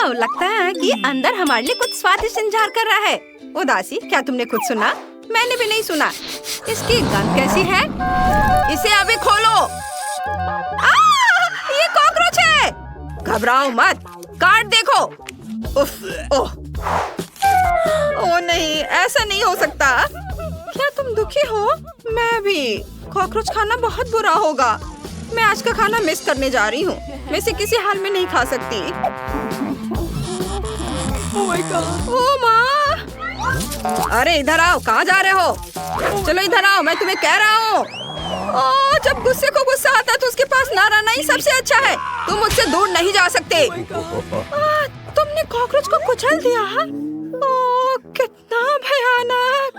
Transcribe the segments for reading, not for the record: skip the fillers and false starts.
वाह, लगता है कि अंदर हमारे लिए कुछ स्वादिष्ट इंतजार कर रहा है। उदासी, क्या तुमने खुद सुना? मैंने भी नहीं सुना। इसकी गंध कैसी है? इसे अभी खोलो। ये कॉकरोच है। घबराओ मत, काट देखो। उफ, ओह, ओह नहीं, ऐसा नहीं हो सकता। क्या तुम दुखी हो? मैं भी। कॉकरोच खाना बहुत बुरा होगा। मैं आज का खाना मिस करने जा रही हूँ। मैं इसे किसी हाल में नहीं खा सकती। ओह माँ! अरे इधर आओ, कहाँ जा रहे हो? चलो इधर आओ, मैं तुम्हें कह रहा हूँ। ओह, जब गुस्से को गुस्सा आता है तो उसके पास ना रहना ही सबसे अच्छा है। तुम मुझसे दूर नहीं जा सकते। तुमने कॉकरोच को कुचल दिया? ओह, कितना भयानक!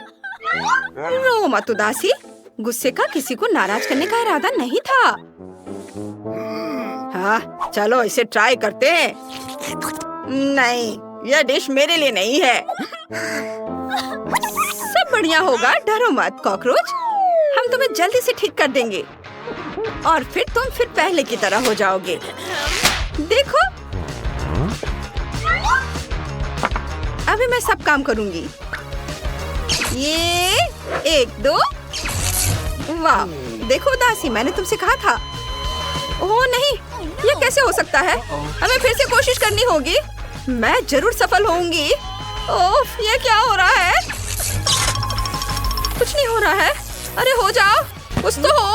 रो मत उदासी, गुस्से का किसी को नाराज करने का इरादा नहीं था। हाँ, चलो इसे ट्राई करते हैं। नहीं, यह डिश मेरे लिए नहीं है। सब बढ़िया होगा, डरो मत कॉकरोच। हम तुम्हें जल्दी से ठीक कर देंगे और फिर तुम फिर पहले की तरह हो जाओगे। देखो, अभी मैं सब काम करूंगी। ये 1 2। वाह, देखो उदासी, मैंने तुमसे कहा था। ओह नहीं, ये कैसे हो सकता है? हमें फिर से कोशिश करनी होगी। मैं जरूर सफल होऊंगी। ओह, ये क्या हो रहा है? कुछ नहीं हो रहा है। अरे हो जाओ, कुछ तो हो।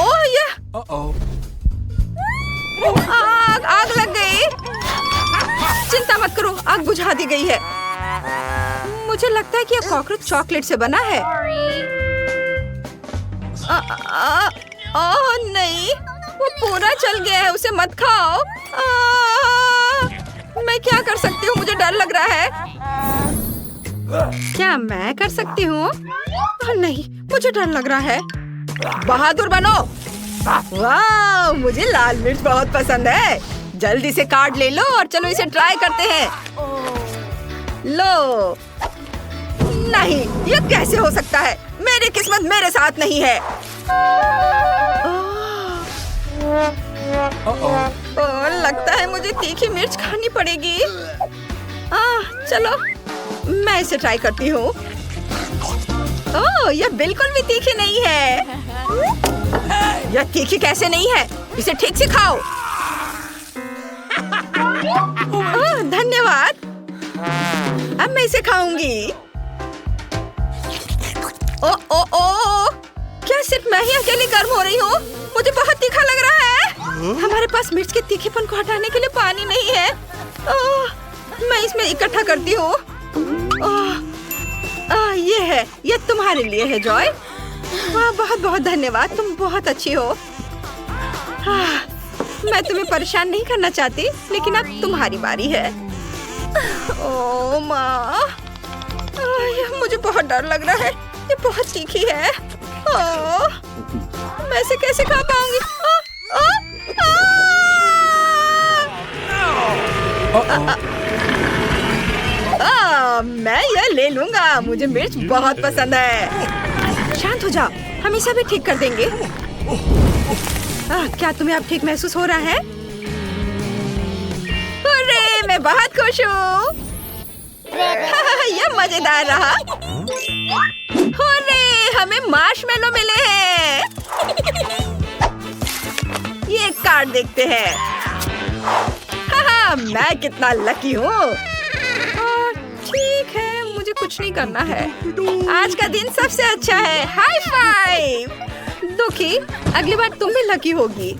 ओह, ये आग लग गई। चिंता मत करो, आग बुझा दी गई है। मुझे लगता है कि यह कॉकरोच चॉकलेट से बना है। ओह नहीं, वो पूरा जल गया है, उसे मत खाओ। मैं क्या कर सकती हूँ? मुझे डर लग रहा है। क्या मैं कर सकती हूँ? नहीं, मुझे डर लग रहा है। बहादुर बनो। वाह, मुझे लाल मिर्च बहुत पसंद है। जल्दी से कार्ड ले लो और चलो इसे ट्राई करते हैं। लो। नहीं, ये कैसे हो सकता है? मेरी किस्मत मेरे साथ नहीं है। ओह, लगता है मुझे तीखी मिर्च खानी पड़ेगी। चलो, मैं इसे ट्राई करती हूँ। ओह, यह बिल्कुल भी तीखी नहीं है। यह तीखी कैसे नहीं है? इसे ठीक से खाओ। ओह, धन्यवाद। अब मैं इसे खाऊंगी। ओ ओ ओ, क्या सिर्फ मैं ही अकेली गर्म हो रही हूँ? मुझे बहुत तीखा लग रहा है। हमारे पास मिर्च के तीखेपन को हटाने के लिए पानी नहीं है। मैं इसमें इकट्ठा करती हूँ। ये है, ये तुम्हारे लिए है जॉय। बहुत बहुत धन्यवाद, तुम बहुत अच्छी हो। मैं तुम्हें परेशान नहीं करना चाहती, लेकिन अब तुम्हारी बारी है। ओह माँ, मुझे बहुत डर लग रहा है। ये बहुत तीखी है। ओह, मैं इसे कैसे खा पाऊंगी? मैं यह ले लूंगा, मुझे मिर्च बहुत पसंद है। शांत हो जाओ, हम इसे भी ठीक कर देंगे। क्या तुम्हें अब ठीक महसूस हो रहा है? अरे, मैं बहुत खुश हूँ। यह मजेदार रहा। अरे, हमें मार्शमेलो मिले हैं। ये कार्ड देखते हैं। मैं कितना लकी हूँ। ठीक है, मुझे कुछ नहीं करना है। आज का दिन सबसे अच्छा है। High five. दुखी, अगली बार तुम भी लकी होगी।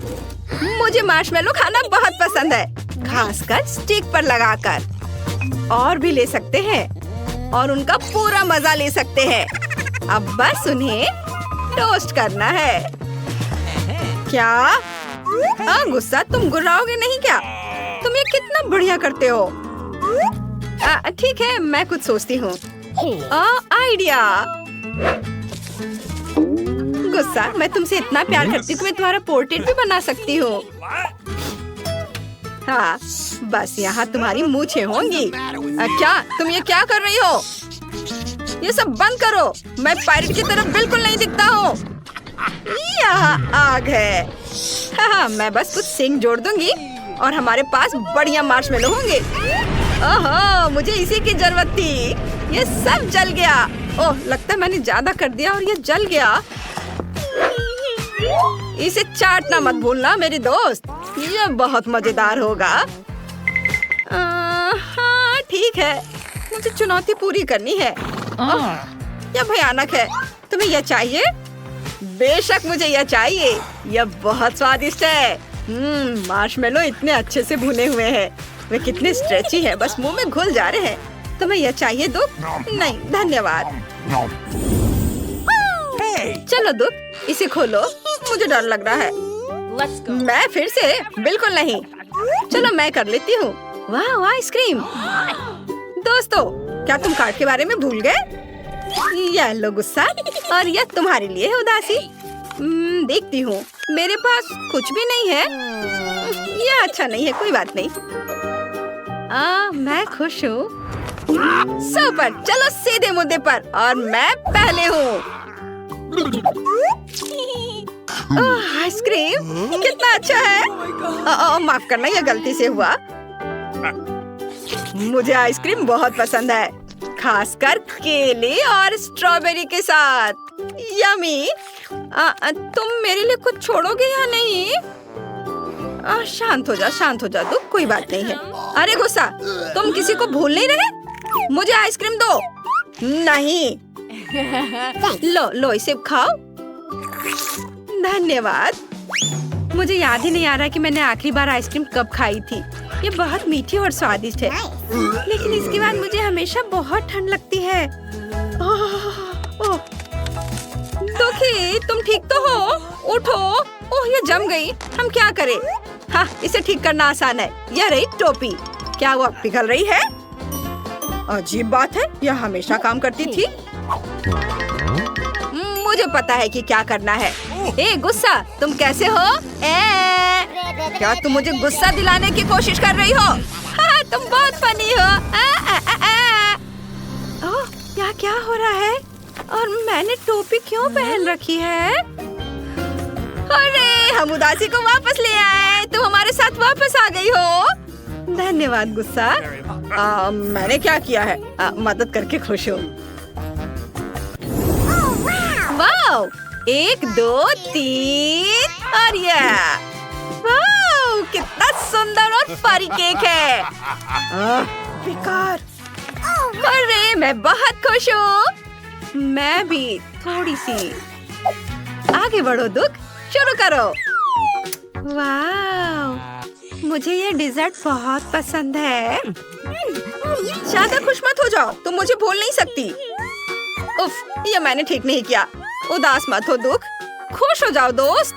मुझे मार्शमेलो खाना बहुत पसंद है, खासकर स्टिक पर लगाकर। और भी ले सकते हैं और उनका पूरा मजा ले सकते हैं। अब बस उन्हें टोस्ट करना है। क्या? गुस्सा, तुम गुर्राओगे नहीं क्या? तुम ये कितना बढ़िया करते हो। ठीक है, मैं कुछ सोचती हूँ। आइडिया। गुस्सा, मैं तुमसे इतना प्यार करती हूँ कि मैं तुम्हारा पोर्ट्रेट भी बना सकती हूँ। हाँ, बस यहाँ तुम्हारी मूंछें होंगी। क्या तुम ये क्या कर रही हो? ये सब बंद करो। मैं पायरेट की तरफ बिल्कुल नहीं दिखता हूँ। यहाँ आग है। हाँ, मैं बस कुछ सिंक जोड़ दूंगी और हमारे पास बढ़िया मार्शमेलो होंगे। ओहो, मुझे इसी की जरूरत थी। ये सब जल गया। ओह, लगता है मैंने ज्यादा कर दिया और ये जल गया। इसे चाटना मत भूलना मेरे दोस्त, ये बहुत मजेदार होगा। हाँ ठीक है, मुझे चुनौती पूरी करनी है। यह भयानक है। तुम्हें यह चाहिए? बेशक मुझे यह चाहिए। यह बहुत स्वादिष्ट है। मार्शमेलो इतने अच्छे से भुने हुए हैं। वे कितने स्ट्रेची हैं, बस मुंह में घुल जा रहे हैं। तुम्हें यह चाहिए दुख? नहीं धन्यवाद। चलो दुख, इसे खोलो। मुझे डर लग रहा है। मैं फिर से? बिल्कुल नहीं। चलो मैं कर लेती हूँ। वाह आइसक्रीम। दोस्तों, क्या तुम कार्ड के बारे में भूल गए? यह लो गुस्सा और यह तुम्हारे लिए है उदासी। देखती हूँ, मेरे पास कुछ भी नहीं है। यह अच्छा नहीं है, कोई बात नहीं। मैं खुश हूँ। सुपर, चलो सीधे मुद्दे पर, और मैं पहले हूँ। आइसक्रीम कितना अच्छा है। माफ करना, यह गलती से हुआ। मुझे आइसक्रीम बहुत पसंद है, खासकर केले और स्ट्रॉबेरी के साथ। यमी। तुम मेरे लिए कुछ छोड़ोगे या नहीं? शांत हो जा दुख, कोई बात नहीं है। अरे गुस्सा, तुम किसी को भूल नहीं रहे? मुझे आइसक्रीम दो। नहीं। लो इसे खाओ। धन्यवाद। मुझे याद ही नहीं आ रहा कि मैंने आखिरी बार आइसक्रीम कब खाई थी। ये बहुत मीठी और स्वादिष्ट है, लेकिन इसके बाद मुझे हमेशा बहुत ठंड लगती है। दुखी, तुम ठीक तो हो? उठो। ओह, ये जम गई। हम क्या करें? हाँ, इसे ठीक करना आसान है। यह रही टोपी। क्या वो पिघल रही है? अजीब बात है, यह हमेशा काम करती थी। मुझे पता है कि क्या करना है। ए गुस्सा, तुम कैसे हो? क्या तुम मुझे गुस्सा दिलाने की कोशिश कर रही हो? हाँ, तुम बहुत फनी हो। ओह, क्या हो रहा है? और मैंने टोपी क्यों पहन रखी है? अरे, हम उदासी को वापस ले आए। तुम हमारे साथ वापस आ गई हो। धन्यवाद गुस्सा। मैंने क्या किया है? मदद करके खुश हो। वाओ, 1 2 3 और यह। वाओ, कितना सुंदर और फरी केक है। बेकार। अरे, मैं बहुत खुश हूँ। मैं भी थोड़ी सी। आगे बढ़ो दुख, शुरू करो। वाओ, मुझे ये डिजर्ट बहुत पसंद है। ज्यादा खुश मत हो जाओ, तुम मुझे भूल नहीं सकती। उफ, ये मैंने ठीक नहीं किया। उदास मत हो दुख, खुश हो जाओ दोस्त।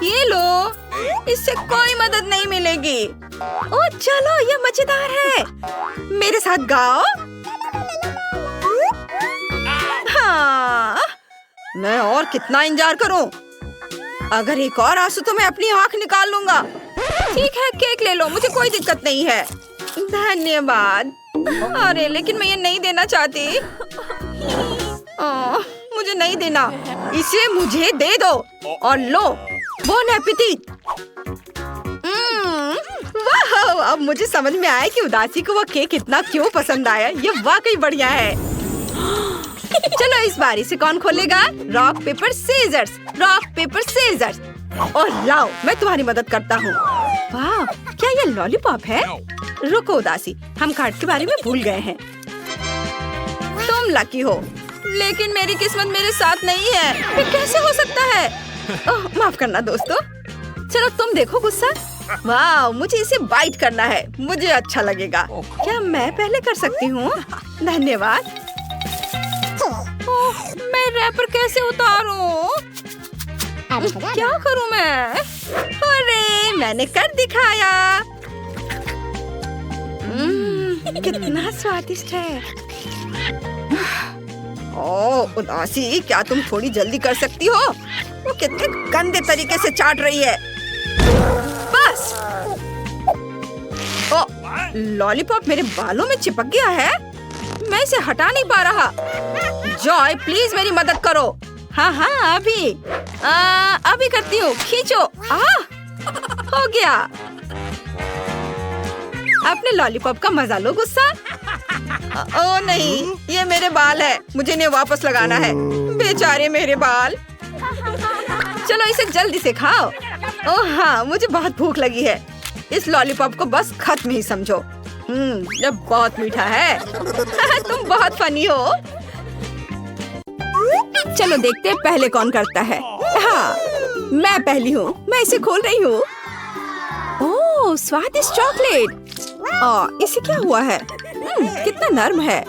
ये लो, इससे कोई मदद नहीं मिलेगी। ओह चलो, ये मजेदार है। मेरे साथ गाओ। हाँ, मैं और कितना इंतजार करूं? अगर एक और आंसू तो मैं अपनी आंख निकाल लूंगा। ठीक है, केक ले लो, मुझे कोई दिक्कत नहीं है। धन्यवाद। अरे लेकिन मैं ये नहीं देना चाहती। मुझे नहीं देना, इसे मुझे दे दो। और लो, बोन एपेटिट। वाह, अब मुझे समझ में आया कि उदासी को वो केक इतना क्यों पसंद आया। ये वाकई बढ़िया है। चलो इस बार इसे कौन खोलेगा? Rock paper scissors, rock paper scissors. और लाओ, मैं तुम्हारी मदद करता हूँ। वाह, क्या ये लॉलीपॉप है? रुको उदासी, हम कार्ड के बारे में भूल गए हैं। तुम लकी हो, लेकिन मेरी किस्मत मेरे साथ नहीं है। ये कैसे हो सकता है? ओह, माफ करना दोस्तों। चलो तुम देखो गुस्सा। वाह, मुझे इसे बाइट करना है, मुझे अच्छा लगेगा। क्या मैं पहले कर सकती हूँ? धन्यवाद। ओह, मैं रैपर कैसे उतारूं? क्या करूं मैं? अरे, मैंने कर दिखाया। कितना स्वादिष्ट है। ओह उदासी, क्या तुम थोड़ी जल्दी कर सकती हो? वो कितने गंदे तरीके से चाट रही है। बस। ओह, लॉलीपॉप मेरे बालों में चिपक गया है। मैं इसे हटा नहीं पा रहा। जॉय, प्लीज मेरी मदद करो। हाँ, अभी करती हूँ। खींचो। हो गया। अपने लॉलीपॉप का मजा लो गुस्सा। ओ नहीं, ये मेरे बाल है, मुझे इन्हें वापस लगाना है। बेचारे मेरे बाल। चलो इसे जल्दी से खाओ। ओह हाँ, मुझे बहुत भूख लगी है। इस लॉलीपॉप को बस खत्म ही समझो। ये बहुत मीठा है। तुम बहुत फनी हो। चलो देखते हैं पहले कौन करता है। हाँ, मैं पहली हूँ। मैं इसे खोल रही हूँ। ओह स्वादिष्ट चॉकलेट। इसे क्या हुआ है? कितना नर्म है।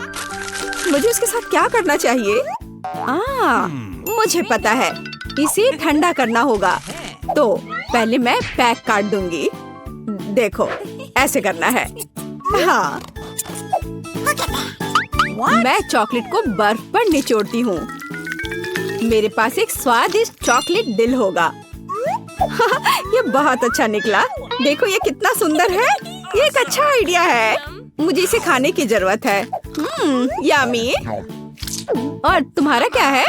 मुझे उसके साथ क्या करना चाहिए? मुझे पता है, इसे ठंडा करना होगा। तो पहले मैं पैक काट दूंगी। देखो ऐसे करना है। हाँ, मैं चॉकलेट को बर्फ पर निचोड़ती हूँ। मेरे पास एक स्वादिष्ट चॉकलेट दिल होगा। ये बहुत अच्छा निकला। देखो ये कितना सुंदर है। ये एक अच्छा आइडिया है। मुझे इसे खाने की जरूरत है। यम्मी। और तुम्हारा क्या है?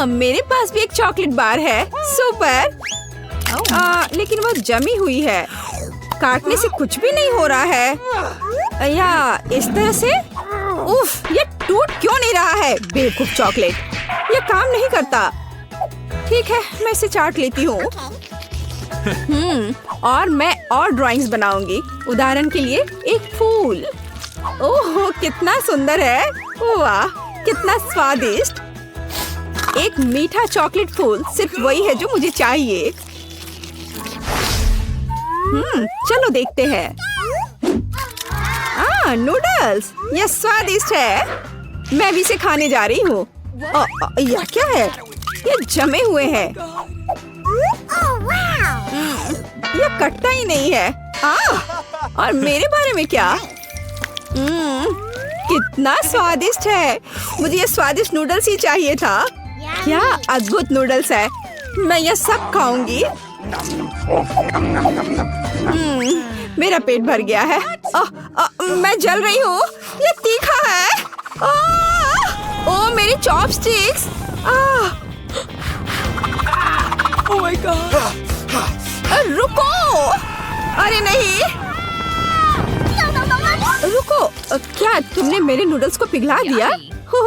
मेरे पास भी एक चॉकलेट बार है। सुपर। लेकिन वो जमी हुई है। काटने से कुछ भी नहीं हो रहा है। या इस तरह से। उफ, ये टूट क्यों नहीं रहा है? बेवकूफ चॉकलेट, ये काम नहीं करता। ठीक है, मैं इसे चाट लेती हूँ। और मैं और ड्राइंग्स बनाऊंगी। उदाहरण के लिए एक फूल। ओह कितना सुंदर है। वाह कितना स्वादिष्ट। एक मीठा चॉकलेट फूल सिर्फ वही है जो मुझे चाहिए। चलो देखते हैं। नूडल्स, यह स्वादिष्ट है। मैं भी इसे खाने जा रही हूँ। यह क्या है? ये जमे हुए हैं। यह कटता ही नहीं है। और मेरे बारे में क्या? कितना स्वादिष्ट है। मुझे ये स्वादिष्ट नूडल्स ही चाहिए था। क्या अद्भुत नूडल्स है। मैं ये सब खाऊंगी। मेरा पेट भर गया है। मैं जल रही हूँ। ये तीखा है। ओह मेरी चॉपस्टिक्स। Oh my God. रुको। अरे नहीं, रुको। क्या तुमने मेरे नूडल्स को पिघला दिया?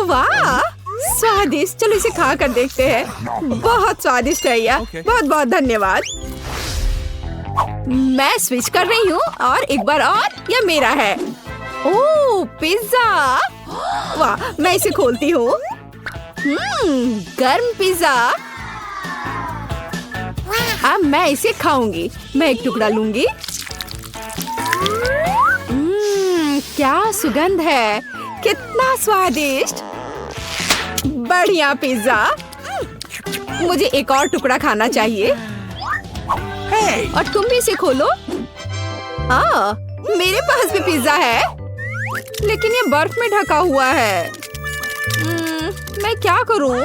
वाह स्वादिष्ट। चलो इसे खा कर देखते हैं। बहुत स्वादिष्ट है यह। बहुत बहुत धन्यवाद। मैं स्विच कर रही हूँ और एक बार और यह मेरा है। ओह पिज्जा। वाह, मैं इसे खोलती हूँ। गर्म पिज्जा। अब मैं इसे खाऊंगी। मैं एक टुकड़ा लूंगी। क्या सुगंध है। कितना स्वादिष्ट। बढ़िया पिज्जा। मुझे एक और टुकड़ा खाना चाहिए। और तुम भी इसे खोलो। मेरे पास भी पिज्जा है, लेकिन ये बर्फ में ढका हुआ है। मैं क्या करूं?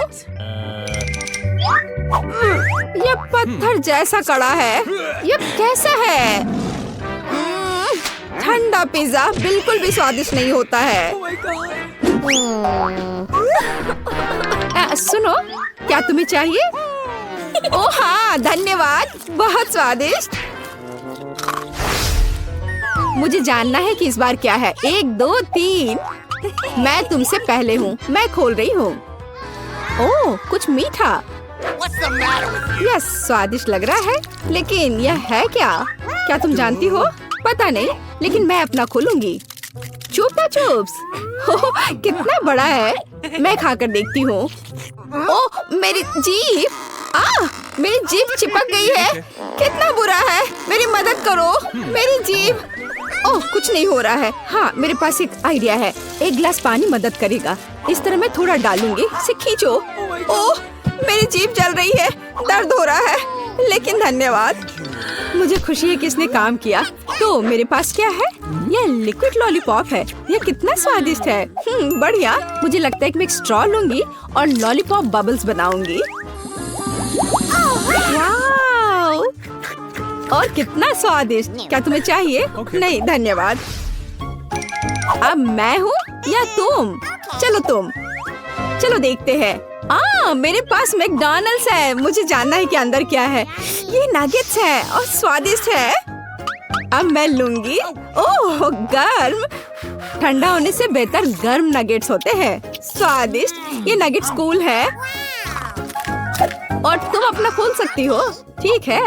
ये पत्थर जैसा कड़ा है। ये कैसा है? ठंडा पिज्जा बिल्कुल भी स्वादिष्ट नहीं होता है। सुनो, क्या तुम्हें चाहिए? ओह हाँ धन्यवाद। बहुत स्वादिष्ट। मुझे जानना है कि इस बार क्या है। 1 2 3। मैं तुमसे पहले हूँ। मैं खोल रही हूँ। ओह कुछ मीठा। यह स्वादिष्ट लग रहा है, लेकिन यह है क्या? क्या तुम जानती हो? पता नहीं, लेकिन मैं अपना खोलूंगी। चुपा चुप्स। कितना बड़ा है। मैं खाकर देखती हूँ। ओह मेरी जीभ। मेरी जीभ चिपक गई है। कितना बुरा है। मेरी मदद करो। मेरी जीभ। ओह कुछ नहीं हो रहा है। हाँ मेरे पास एक आइडिया है। एक गिलास पानी मदद करेगा। इस तरह मैं थोड़ा डालूंगी। इसे खींचो। ओह मेरी जीभ जल रही है। दर्द हो रहा है, लेकिन धन्यवाद। मुझे खुशी है कि इसने काम किया। तो मेरे पास क्या है? यह लिक्विड लॉलीपॉप है। यह कितना स्वादिष्ट है। बढ़िया। मुझे लगता है कि मैं एक स्ट्रॉ लूंगी और लॉलीपॉप बबल्स बनाऊंगी। वाव! और कितना स्वादिष्ट। क्या तुम्हें चाहिए? नहीं धन्यवाद। अब मैं हूँ या तुम? चलो तुम। चलो देखते हैं। मेरे पास मैकडॉनल्ड्स है। मुझे जानना है कि अंदर क्या है। ये नगेट्स है और स्वादिष्ट है। अब मैं लूंगी। ओह गर्म, ठंडा होने से बेहतर गर्म नगेट्स होते हैं। स्वादिष्ट। ये नगेट्स कूल है और तुम अपना खोल सकती हो। ठीक है।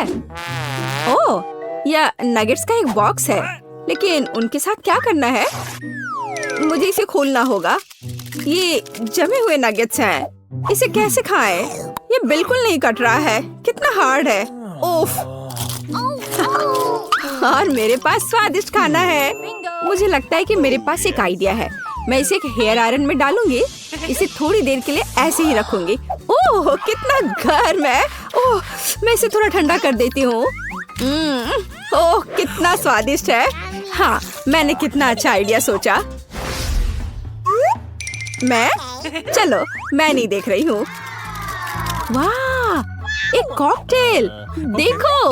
ओह यह नगेट्स का एक बॉक्स है, लेकिन उनके साथ क्या करना है? मुझे इसे खोलना होगा। ये जमे हुए नगेट्स हैं। इसे कैसे खाएं? ये बिल्कुल नहीं कट रहा है। कितना हार्ड है। ओफ। और मेरे पास स्वादिष्ट खाना है। मुझे लगता है कि मेरे पास एक आइडिया है। मैं इसे एक हेयर आयरन में डालूंगी। इसे थोड़ी देर के लिए ऐसे ही रखूंगी। ओह कितना गर्म है। ओह मैं इसे थोड़ा ठंडा कर देती हूँ। ओह कितना स्वादिष्ट है। हाँ मैंने कितना अच्छा आइडिया सोचा। चलो मैं नहीं देख रही हूँ। वाह एक कॉकटेल देखो।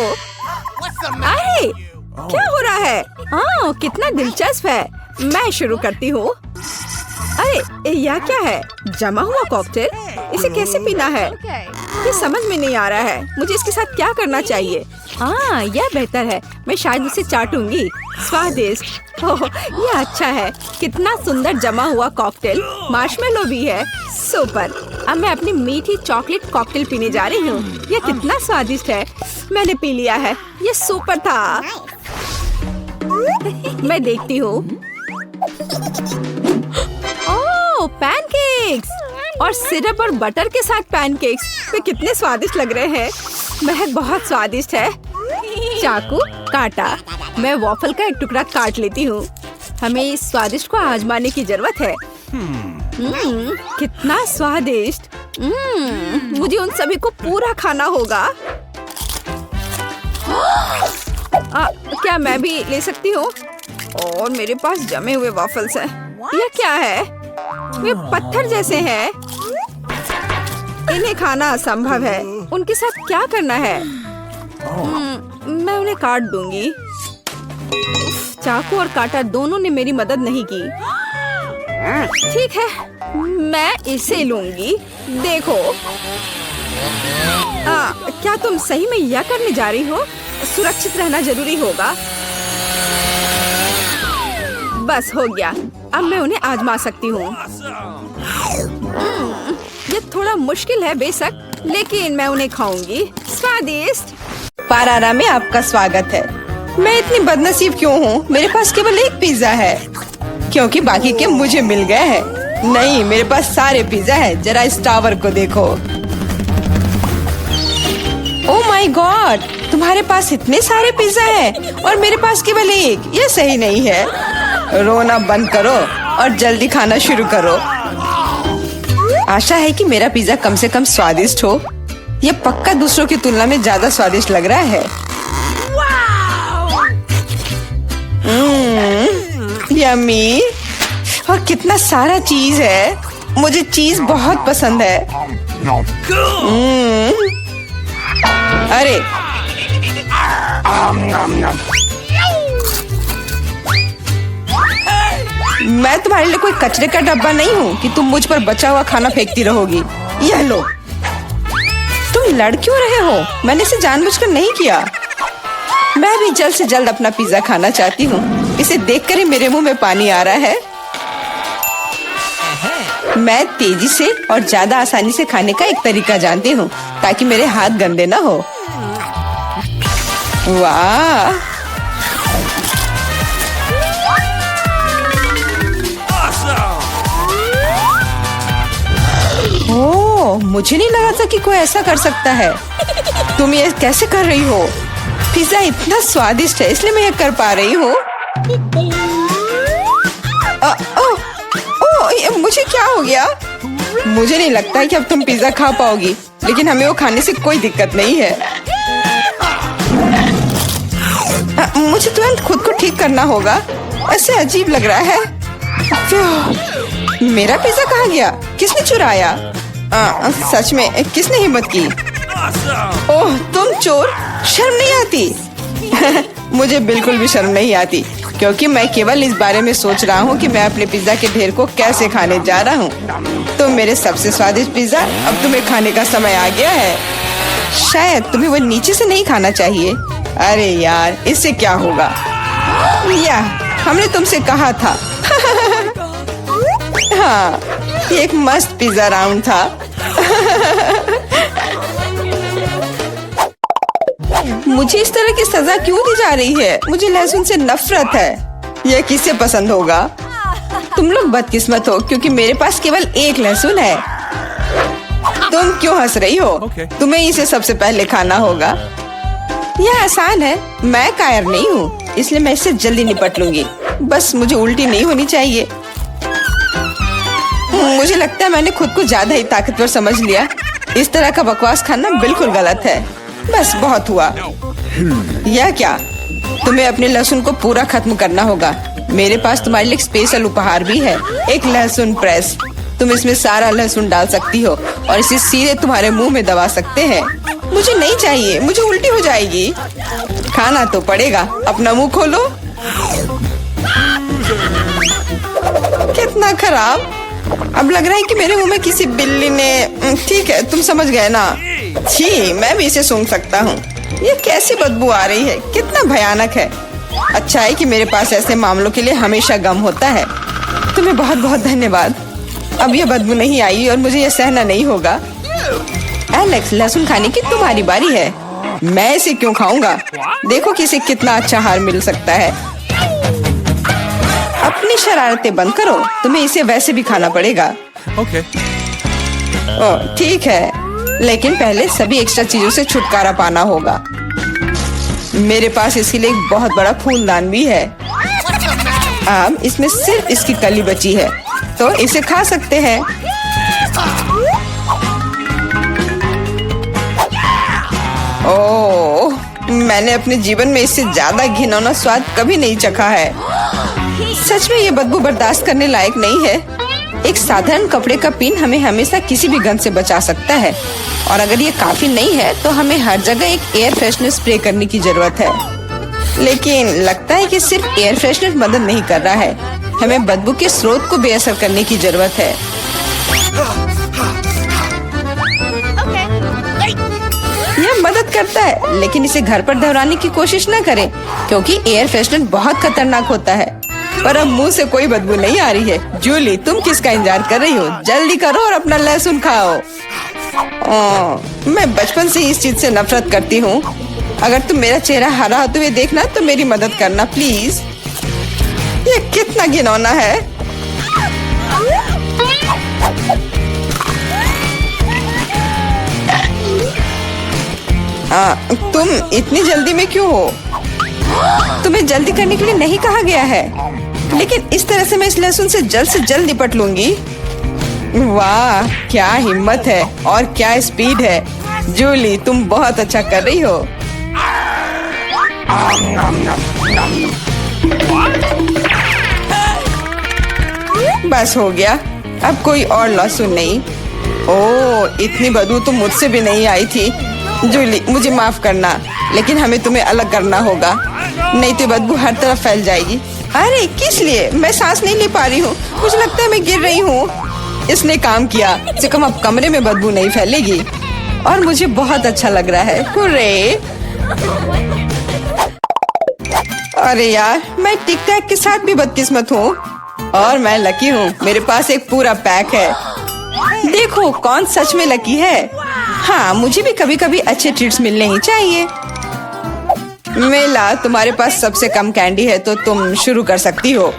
अरे क्या हो रहा है? हाँ कितना दिलचस्प है। मैं शुरू करती हूँ। अरे यह क्या है? जमा हुआ कॉकटेल। इसे कैसे पीना है? ये समझ में नहीं आ रहा है। मुझे इसके साथ क्या करना चाहिए? हाँ यह बेहतर है। मैं शायद इसे चाटूंगी। स्वादिष्ट। ओह यह अच्छा है। कितना सुंदर जमा हुआ कॉकटेल। मार्शमेलो भी है। सुपर। अब मैं अपनी मीठी चॉकलेट कॉकटेल पीने जा रही हूँ। यह कितना स्वादिष्ट है। मैंने पी लिया है। यह सुपर था। मैं देखती हूँ। ओह पैनकेक्स और सिरप और बटर के साथ पैनकेक्स। वे कितने स्वादिष्ट लग रहे हैं। महक बहुत स्वादिष्ट है। चाकू काटा। मैं वॉफल का एक टुकड़ा काट लेती हूँ। हमें इस स्वादिष्ट को आजमाने की जरूरत है। कितना स्वादिष्ट। मुझे उन सभी को पूरा खाना होगा। क्या मैं भी ले सकती हूँ? और मेरे पास जमे हुए वॉफल्स हैं। यह क्या है? वे पत्थर जैसे हैं। इन्हें खाना असंभव है। उनके साथ क्या करना है? मैं उन्हें काट दूंगी। चाकू और काटा दोनों ने मेरी मदद नहीं की। ठीक है मैं इसे लूंगी। देखो। क्या तुम सही में यह करने जा रही हो? सुरक्षित रहना जरूरी होगा। बस हो गया। अब मैं उन्हें आजमा सकती हूँ। ये थोड़ा मुश्किल है बेशक, लेकिन मैं उन्हें खाऊंगी। स्वादिष्ट। पारारा में आपका स्वागत है। मैं इतनी बदनसीब क्यों हूँ? मेरे पास केवल एक पिज्जा है, क्योंकि बाकी के मुझे मिल गए हैं। नहीं मेरे पास सारे पिज्जा है। जरा इस टावर को देखो। ओह माय गॉड, तुम्हारे पास इतने सारे पिज्जा हैं और मेरे पास केवल एक। यह सही नहीं है। रोना बंद करो और जल्दी खाना शुरू करो। आशा है कि मेरा पिज्जा कम से कम स्वादिष्ट हो। यह पक्का दूसरों की तुलना में ज्यादा स्वादिष्ट लग रहा है। यम्मी। और कितना सारा चीज है। मुझे चीज बहुत पसंद है। अरे मैं तुम्हारे लिए कोई कचरे का डब्बा नहीं हूँ कि तुम मुझ पर बचा हुआ खाना फेंकती रहोगी। यह लो। तुम लड़ क्यों रहे हो? मैंने इसे जानबूझकर नहीं किया। मैं भी जल्द से जल्द अपना पिज्जा खाना चाहती हूँ। इसे देखकर ही मेरे मुंह में पानी आ रहा है। मैं तेजी से और ज्यादा आसानी से खाने का एक तरीका जानती हूँ, ताकि मेरे हाथ गंदे ना हो। वाह। ओह, मुझे नहीं लगा था कि कोई ऐसा कर सकता है। तुम ये कैसे कर रही हो? पिज्जा इतना स्वादिष्ट है, इसलिए मैं ये कर पा रही हूँ। मुझे क्या हो गया? मुझे नहीं लगता है कि अब तुम पिज्जा खा पाओगी, लेकिन हमें वो खाने से कोई दिक्कत नहीं है। मुझे तुरंत खुद को ठीक करना होगा। ऐसे अजीब लग रहा है। मेरा पिज्जा कहाँ गया? किसने चुराया? सच में किसने हिम्मत की? ओह तुम चोर, शर्म नहीं आती? मुझे बिल्कुल भी शर्म नहीं आती, क्योंकि मैं केवल इस बारे में सोच रहा हूँ कि मैं अपने पिज्जा के ढेर को कैसे खाने जा रहा हूँ। तो मेरे सबसे स्वादिष्ट पिज्जा अब तुम्हें खाने का समय आ गया है। शायद तुम्हें वो नीचे से नहीं खाना चाहिए। अरे यार, इससे क्या होगा? या हमने तुमसे कहा था। हाँ, ये एक मस्त पिज्जा राउंड था। मुझे इस तरह की सजा क्यों दी जा रही है? मुझे लहसुन से नफरत है। यह किसे पसंद होगा? तुम लोग बदकिस्मत हो क्योंकि मेरे पास केवल एक लहसुन है। तुम क्यों हंस रही हो? तुम्हें इसे सबसे पहले खाना होगा। यह आसान है। मैं कायर नहीं हूँ, इसलिए मैं इससे जल्दी निपट लूंगी। बस मुझे उल्टी नहीं होनी चाहिए। मुझे लगता है मैंने खुद को ज्यादा ही ताकतवर समझ लिया। इस तरह का बकवास खाना बिल्कुल गलत है। बस बहुत हुआ। यह क्या? तुम्हें अपने लहसुन को पूरा खत्म करना होगा। मेरे पास तुम्हारे लिए एक स्पेशल उपहार भी है, एक लहसुन प्रेस। तुम इसमें सारा लहसुन डाल सकती हो और इसे सीधे तुम्हारे मुंह में दबा सकते हैं। मुझे नहीं चाहिए, मुझे उल्टी हो जाएगी। खाना तो पड़ेगा। अपना मुंह खोलो। कितना खराब। अब लग रहा है कि मेरे मुंह में किसी बिल्ली ने। ठीक है, तुम समझ गए ना। छी, मैं भी इसे सूंघ सकता हूँ। ये कैसी बदबू आ रही है? कितना भयानक है। अच्छा है कि मेरे पास ऐसे मामलों के लिए हमेशा गम होता है। तुम्हें बहुत बहुत धन्यवाद। अब ये बदबू नहीं आई और मुझे ये सहना नहीं होगा। एलेक्स, लहसुन खाने की तुम्हारी बारी है। मैं इसे क्यों खाऊंगा? देखो कि इसे कितना अच्छा आहार मिल सकता है। अपनी शरारतें बंद करो। तुम्हें इसे वैसे भी खाना पड़ेगा। Okay. ओह, ठीक है, लेकिन पहले सभी एक्स्ट्रा चीजों से छुटकारा पाना होगा। मेरे पास इसके लिए एक बहुत बड़ा फूलदान भी है। अब इसमें सिर्फ इसकी कली बची है, तो इसे खा सकते हैं। ओह, मैंने अपने जीवन में इससे ज्यादा घिनौना स्वाद कभी नहीं चखा है। सच में ये बदबू बर्दाश्त करने लायक नहीं है। एक साधारण कपड़े का पिन हमें हमेशा किसी भी गंध से बचा सकता है, और अगर ये काफी नहीं है तो हमें हर जगह एक एयर फ्रेशनर स्प्रे करने की जरूरत है। लेकिन लगता है कि सिर्फ एयर फ्रेशनर मदद नहीं कर रहा है। हमें बदबू के स्रोत को बेअसर करने की जरूरत है। यह मदद करता है, लेकिन इसे घर पर दोहराने की कोशिश न करें क्योंकि एयर फ्रेशनर बहुत खतरनाक होता है। पर अब मुंह से कोई बदबू नहीं आ रही है। जूली, तुम किसका इंतजार कर रही हो? जल्दी करो और अपना लहसुन खाओ। मैं बचपन से इस चीज से नफरत करती हूँ। अगर तुम मेरा चेहरा हरा होते हुए देखना तो मेरी मदद करना प्लीज। ये कितना घिनौना है। तुम इतनी जल्दी में क्यों हो? तुम्हें जल्दी करने के लिए नहीं कहा गया है, लेकिन इस तरह से मैं इस लहसुन से जल्द निपट लूंगी। वाह, क्या हिम्मत है और क्या स्पीड है। जूली, तुम बहुत अच्छा कर रही हो। बस हो गया, अब कोई और लहसुन नहीं। ओह, इतनी बदबू तो मुझसे भी नहीं आई थी। जूली, मुझे माफ करना, लेकिन हमें तुम्हें अलग करना होगा, नहीं तो बदबू हर तरफ फैल जाएगी। अरे किस लिए? मैं सांस नहीं ले पा रही हूँ। मुझे लगता है मैं गिर रही हूँ। इसने काम किया। से कम अब कमरे में बदबू नहीं फैलेगी और मुझे बहुत अच्छा लग रहा है। हुर्रे! अरे यार, मैं टिक टैक के साथ भी बदकिस्मत हूँ और मैं लकी हूँ। मेरे पास एक पूरा पैक है। देखो कौन सच में लकी है। हाँ, मुझे भी कभी कभी अच्छे ट्रीट्स मिलने ही चाहिए। मेला, तुम्हारे पास सबसे कम कैंडी है तो तुम शुरू कर सकती हो।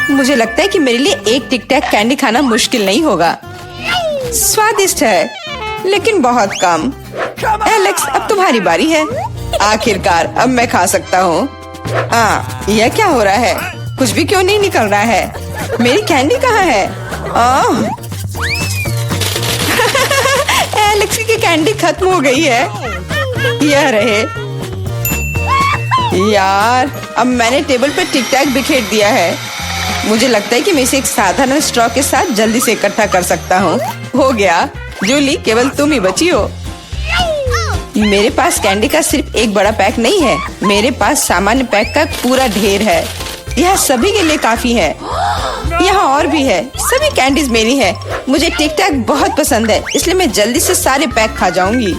मुझे लगता है कि मेरे लिए एक टिक टैक कैंडी खाना मुश्किल नहीं होगा। स्वादिष्ट है, लेकिन बहुत कम। एलेक्स, अब तुम्हारी बारी है। आखिरकार अब मैं खा सकता हूँ। यह क्या हो रहा है? कुछ भी क्यों नहीं निकल रहा है? मेरी कैंडी कहाँ है? एलेक्स की कैंडी खत्म हो गई है। यह रहे। यार, अब मैंने टेबल पर टिक टैक बिखेर दिया है। मुझे लगता है कि मैं इसे एक साधारण स्ट्रॉ के साथ जल्दी से इकट्ठा कर सकता हूँ। हो गया। जूली, केवल तुम ही बची हो। मेरे पास कैंडी का सिर्फ एक बड़ा पैक नहीं है, मेरे पास सामान्य पैक का पूरा ढेर है। यह सभी के लिए काफी है। यहाँ और भी है। सभी कैंडीज मेरी है। मुझे टिक टैक बहुत पसंद है, इसलिए मैं जल्दी से सारे पैक खा जाऊंगी।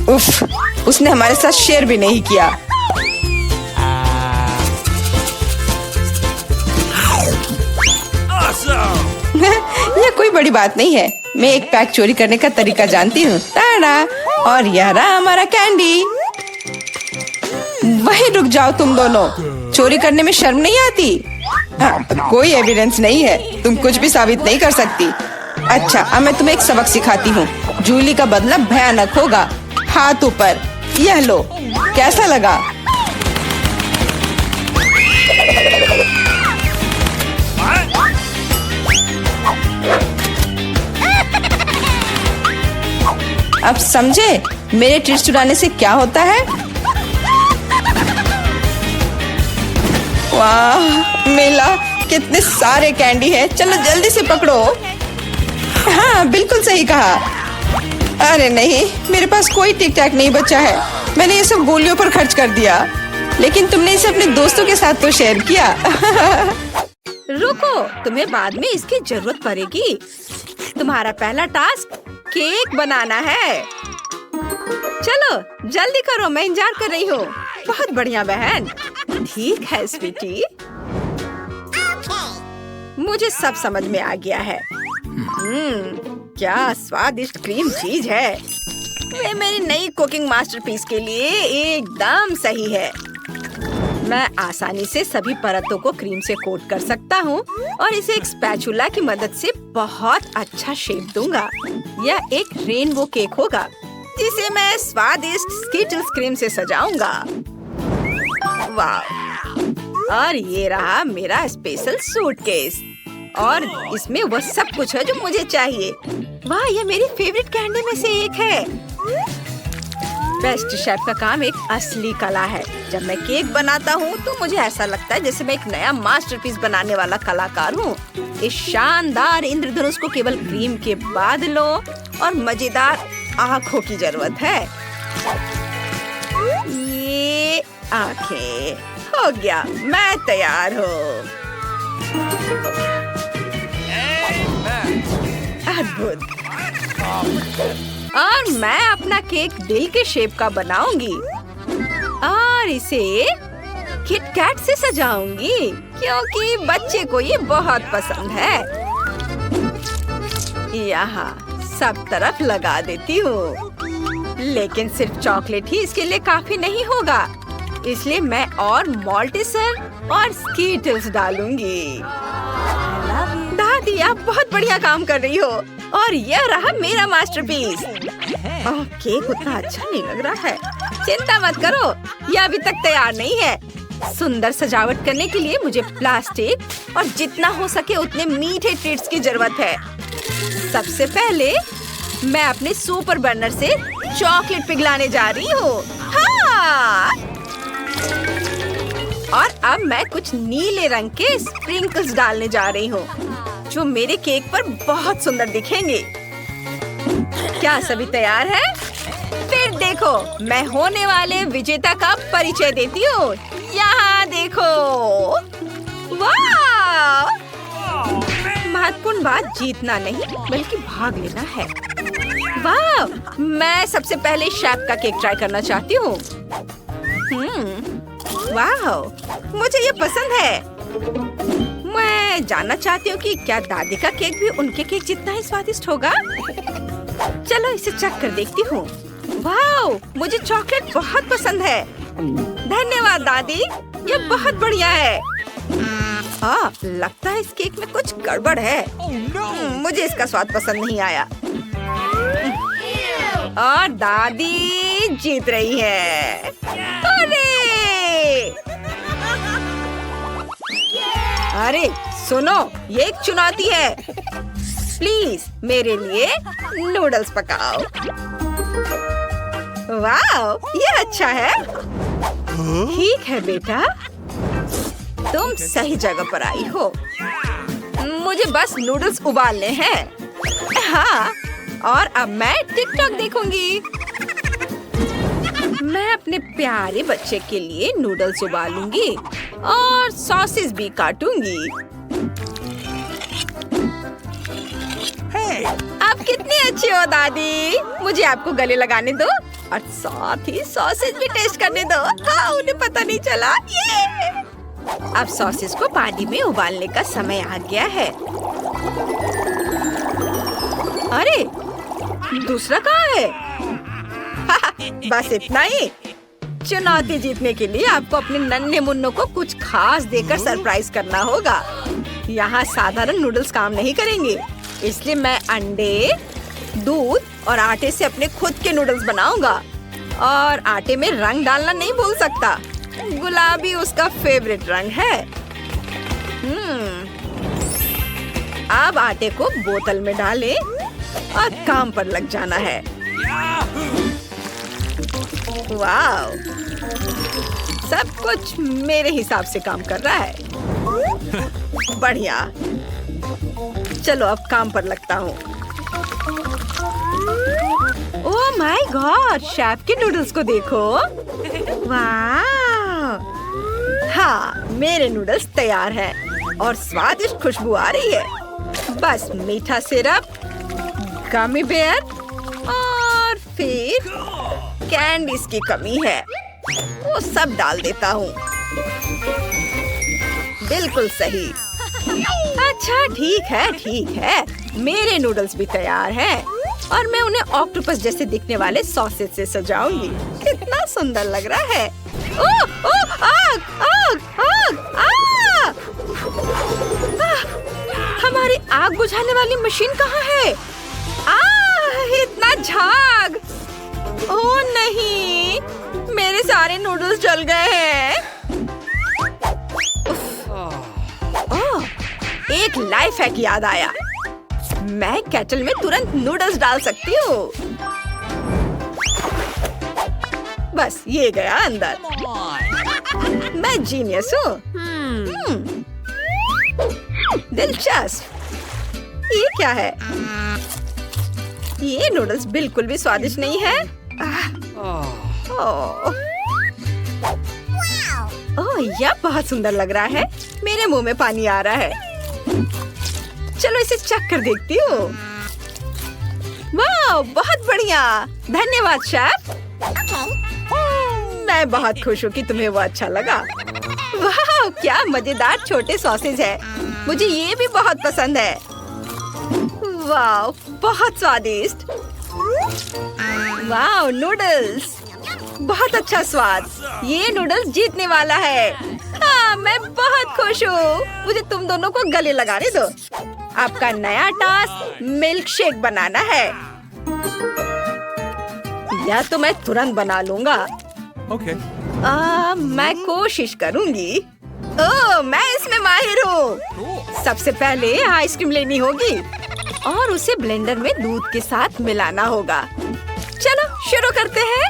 उफ, उसने हमारे साथ शेयर भी नहीं किया। ये कोई बड़ी बात नहीं है। मैं एक पैक चोरी करने का तरीका जानती हूँ। टाड़ा! और यह रहा हमारा कैंडी। वहीं रुक जाओ तुम दोनों। चोरी करने में शर्म नहीं आती? कोई एविडेंस नहीं है, तुम कुछ भी साबित नहीं कर सकती। अच्छा, अब मैं तुम्हें एक सबक सिखाती हूँ। जूली का बदला भयानक होगा। हाथ ऊपर। यह लो, कैसा लगा? अब समझे मेरे ट्रीट चुराने से क्या होता है? वाह, मिला। कितने सारे कैंडी है। चलो जल्दी से पकड़ो। हाँ, बिल्कुल सही कहा। अरे नहीं, मेरे पास कोई टिक टैक नहीं बचा है। मैंने ये सब गोलियों पर खर्च कर दिया। लेकिन तुमने इसे अपने दोस्तों के साथ तो शेयर किया। रुको, तुम्हें बाद में इसकी जरूरत पड़ेगी। तुम्हारा पहला टास्क केक बनाना है। चलो जल्दी करो, मैं इंतजार कर रही हूँ। बहुत बढ़िया बहन। ठीक है स्वीटी, मुझे सब समझ में आ गया है। क्या स्वादिष्ट क्रीम चीज है। वे मेरी नई कुकिंग मास्टरपीस के लिए एकदम सही है। मैं आसानी से सभी परतों को क्रीम से कोट कर सकता हूँ और इसे एक स्पैचुला की मदद से बहुत अच्छा शेप दूंगा। यह एक रेनबो केक होगा जिसे मैं स्वादिष्ट स्किटल्स क्रीम से सजाऊंगा। वाह! और ये रहा मेरा स्पेशल सूटकेस और इसमें वह सब कुछ है जो मुझे चाहिए। वाह, यह मेरी फेवरेट कैंडी में से एक है। बेस्ट शेफ का काम एक असली कला है। जब मैं केक बनाता हूँ तो मुझे ऐसा लगता है जैसे मैं एक नया मास्टरपीस बनाने वाला कलाकार हूँ। इस शानदार इंद्रधनुष को केवल क्रीम के बादलों और मजेदार आँखों की जरूरत है। ये आँखें हो गया, मैं तैयार हूँ। अद्भुत। और मैं अपना केक दिल के शेप का बनाऊंगी और इसे किटकैट से सजाऊंगी क्योंकि बच्चे को ये बहुत पसंद है। यहाँ सब तरफ लगा देती हूँ, लेकिन सिर्फ चॉकलेट ही इसके लिए काफी नहीं होगा, इसलिए मैं और मॉल्टिसर और स्कीटल्स डालूंगी। दादी, आप बहुत बढ़िया काम कर रही हो। और यह रहा मेरा मास्टरपीस। केक उतना अच्छा नहीं लग रहा है। चिंता मत करो, यह अभी तक तैयार नहीं है। सुंदर सजावट करने के लिए मुझे प्लास्टिक और जितना हो सके उतने मीठे ट्रीट्स की जरूरत है। सबसे पहले मैं अपने सुपर बर्नर से चॉकलेट पिघलाने जा रही हूँ। हाँ! और अब मैं कुछ नीले रंग के स्प्रिंकल्स डालने जा रही हूँ जो मेरे केक पर बहुत सुंदर दिखेंगे। क्या सभी तैयार हैं? फिर देखो, मैं होने वाले विजेता का परिचय देती हूँ। यहाँ देखो। वाह! महत्वपूर्ण बात जीतना नहीं बल्कि भाग लेना है। वाह! मैं सबसे पहले शेफ का केक ट्राई करना चाहती हूँ। वाह! मुझे ये पसंद है। मैं जानना चाहती हूँ कि क्या दादी का केक भी उनके केक जितना ही स्वादिष्ट होगा। चलो इसे चख कर देखती हूँ। वाह! मुझे चॉकलेट बहुत पसंद है। धन्यवाद दादी, ये बहुत बढ़िया है। लगता है इस केक में कुछ गड़बड़ है। मुझे इसका स्वाद पसंद नहीं आया। और दादी जीत रही है। अरे सुनो, ये एक चुनौती है। प्लीज मेरे लिए नूडल्स पकाओ। वाह, ये अच्छा है। ठीक है बेटा, तुम सही जगह पर आई हो। मुझे बस नूडल्स उबालने हैं। हाँ, और अब मैं टिकटॉक देखूंगी। मैं अपने प्यारे बच्चे के लिए नूडल्स उबालूंगी और सॉसेस भी काटूंगी। आप कितनी अच्छी हो दादी। मुझे आपको गले लगाने दो और साथ ही सॉसेज भी टेस्ट करने दो। हाँ, उन्हें पता नहीं चला। ये अब सॉसेस को पानी में उबालने का समय आ गया है। अरे दूसरा कहाँ है? बस इतना ही। चुनौती जीतने के लिए आपको अपने नन्हे मुन्नों को कुछ खास देकर सरप्राइज करना होगा। यहाँ साधारण नूडल्स काम नहीं करेंगे, इसलिए मैं अंडे, दूध और आटे से अपने खुद के नूडल्स बनाऊंगा। और आटे में रंग डालना नहीं भूल सकता, गुलाबी उसका फेवरेट रंग है। अब आटे को बोतल में डालें और काम पर लग जाना है। वाव, सब कुछ मेरे हिसाब से काम कर रहा है। बढ़िया, चलो अब काम पर लगता हूँ। ओह माय गॉड, शेफ के नूडल्स को देखो। वाव, हाँ मेरे नूडल्स तैयार हैं और स्वादिष्ट खुशबू आ रही है। बस मीठा सिरप, गमी बेयर और फिर कैंडीज की कमी है, वो सब डाल देता हूँ। बिल्कुल सही। अच्छा ठीक है, मेरे नूडल्स भी तैयार हैं और मैं उन्हें ऑक्टोपस जैसे दिखने वाले सॉसेज से सजाऊंगी। कितना सुंदर लग रहा है। ओह ओह, आग आग आग आग! हमारी आग बुझाने वाली मशीन कहाँ है? इतना झाग! ओह नहीं, मेरे सारे नूडल्स जल गए हैं। ओह, एक लाइफ हैक याद आया। मैं केटल में तुरंत नूडल्स डाल सकती हूँ। बस ये गया अंदर। मैं जीनियस हूँ। दिलचस्प। ये क्या है? ये नूडल्स बिल्कुल भी स्वादिष्ट नहीं है। ओह, यह बहुत सुंदर लग रहा है। मेरे मुंह में पानी आ रहा है। चलो इसे चख कर देखती हूँ। वाह, बहुत बढ़िया, धन्यवाद शेफ। मैं बहुत खुश हूँ कि तुम्हें वो अच्छा लगा। वाह, क्या मजेदार छोटे सॉसेज है। मुझे ये भी बहुत पसंद है। वाह, बहुत स्वादिष्ट। वाह, नूडल्स, बहुत अच्छा स्वाद। ये नूडल्स जीतने वाला है। हाँ, मैं बहुत खुश हूँ। मुझे तुम दोनों को गले लगाने दो। आपका नया टास्क मिल्क शेक बनाना है। या तो मैं तुरंत बना लूंगा। Okay. मैं कोशिश करूंगी। ओह, मैं इसमें माहिर हूँ। सबसे पहले आइसक्रीम लेनी होगी और उसे ब्लेंडर में दूध के साथ मिलाना होगा। चलो शुरू करते हैं।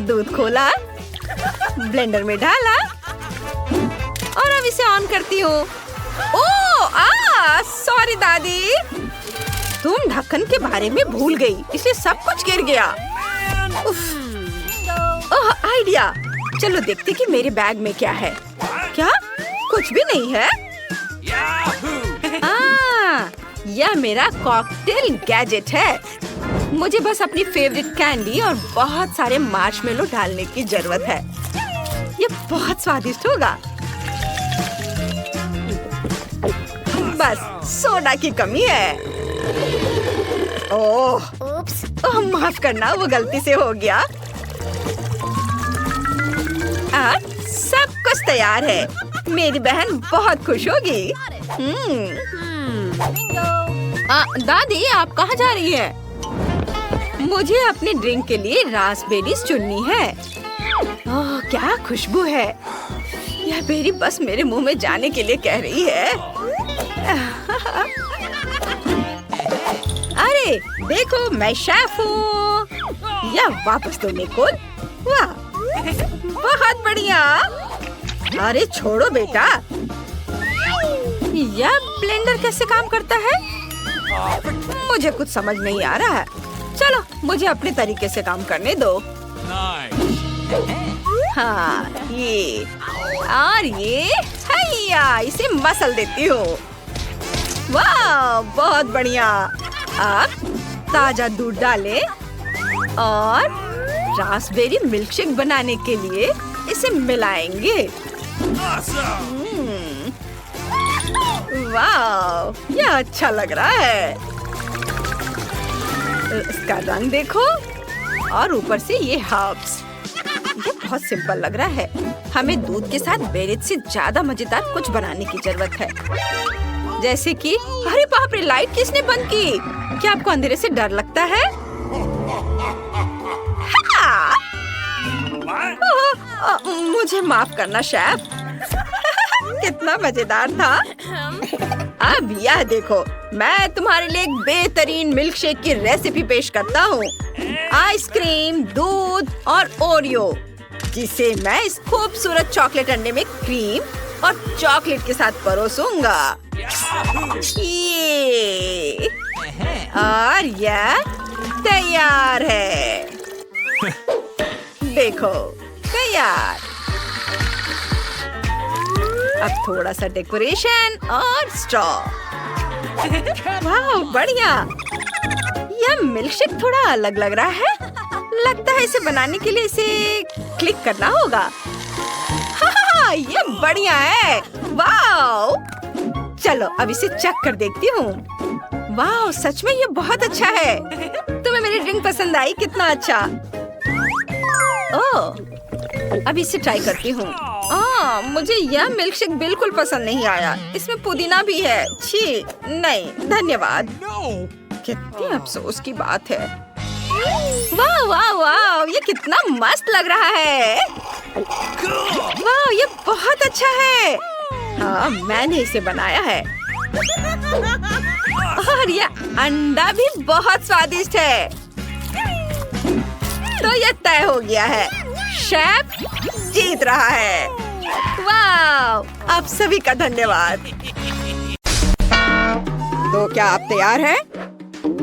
दूध खोला, ब्लेंडर में डाला और अब इसे ऑन करती हूँ। ओह, सॉरी दादी, तुम ढक्कन के बारे में भूल गई, इसलिए सब कुछ गिर गया। ओह, आइडिया। चलो देखते कि मेरे बैग में क्या है। क्या? कुछ भी नहीं है। यह मेरा कॉकटेल गैजेट है। मुझे बस अपनी फेवरेट कैंडी और बहुत सारे मार्शमेलो डालने की जरूरत है। यह बहुत स्वादिष्ट होगा। बस सोडा की कमी है। ओह, माफ करना, वो गलती से हो गया। सब कुछ तैयार है। मेरी बहन बहुत खुश होगी। दादी, आप कहाँ जा रही हैं? मुझे अपने ड्रिंक के लिए रास्पबेरीज चुननी है। ओह, क्या खुशबू है। यह बेरी बस मेरे मुंह में जाने के लिए कह रही है। अरे देखो, मैं शेफ हूँ। या वापस दो निकोल। वाह, बहुत बढ़िया। अरे छोड़ो बेटा। यह ब्लेंडर कैसे काम करता है? मुझे कुछ समझ नहीं आ रहा है। चलो मुझे अपने तरीके से काम करने दो। हाँ, ये और ये, हैया, इसे मसल देती हूँ। वाह, बहुत बढ़िया। अब ताजा दूध डालें और रास्पबेरी मिल्कशेक बनाने के लिए इसे मिलाएंगे। वाह, यह अच्छा लग रहा है। इसका रंग देखो और ऊपर से ये हर्ब्स। ये बहुत सिंपल लग रहा है। हमें दूध के साथ बेरीज से ज्यादा मजेदार कुछ बनाने की जरूरत है। जैसे कि अरे बाप रे, लाइट किसने बंद की? क्या आपको अंधेरे से डर लगता है? हाँ! मुझे माफ करना शेफ। कितना मजेदार था। अब यह देखो, मैं तुम्हारे लिए एक बेहतरीन मिल्कशेक की रेसिपी पेश करता हूँ। आइसक्रीम, दूध और ओरियो, जिसे मैं इस खूबसूरत चॉकलेट अंडे में क्रीम और चॉकलेट के साथ परोसूंगा। ये और यह तैयार है। देखो, तैयार। अब थोड़ा सा डेकोरेशन और स्ट्रॉ। वाह, बढ़िया। यह मिल्कशेक थोड़ा अलग लग रहा है। लगता है इसे बनाने के लिए इसे क्लिक करना होगा। हाँ, ये बढ़िया है। वाह, चलो अब इसे चख कर देखती हूँ। वाह, सच में ये बहुत अच्छा है। तुम्हें मेरी ड्रिंक पसंद आई? कितना अच्छा। ओह, अब इसे ट्राई करती हूँ। मुझे यह मिल्कशेक बिल्कुल पसंद नहीं आया। इसमें पुदीना भी है। छी, नहीं धन्यवाद। कितनी अफसोस की बात है। वाह वाह वाह, ये कितना मस्त लग रहा है। वाह, ये बहुत अच्छा है। हाँ, मैंने इसे बनाया है। और ये अंडा भी बहुत स्वादिष्ट है। तो ये तय हो गया है, शेफ जीत रहा है। वाह, आप सभी का धन्यवाद। तो क्या आप तैयार हैं?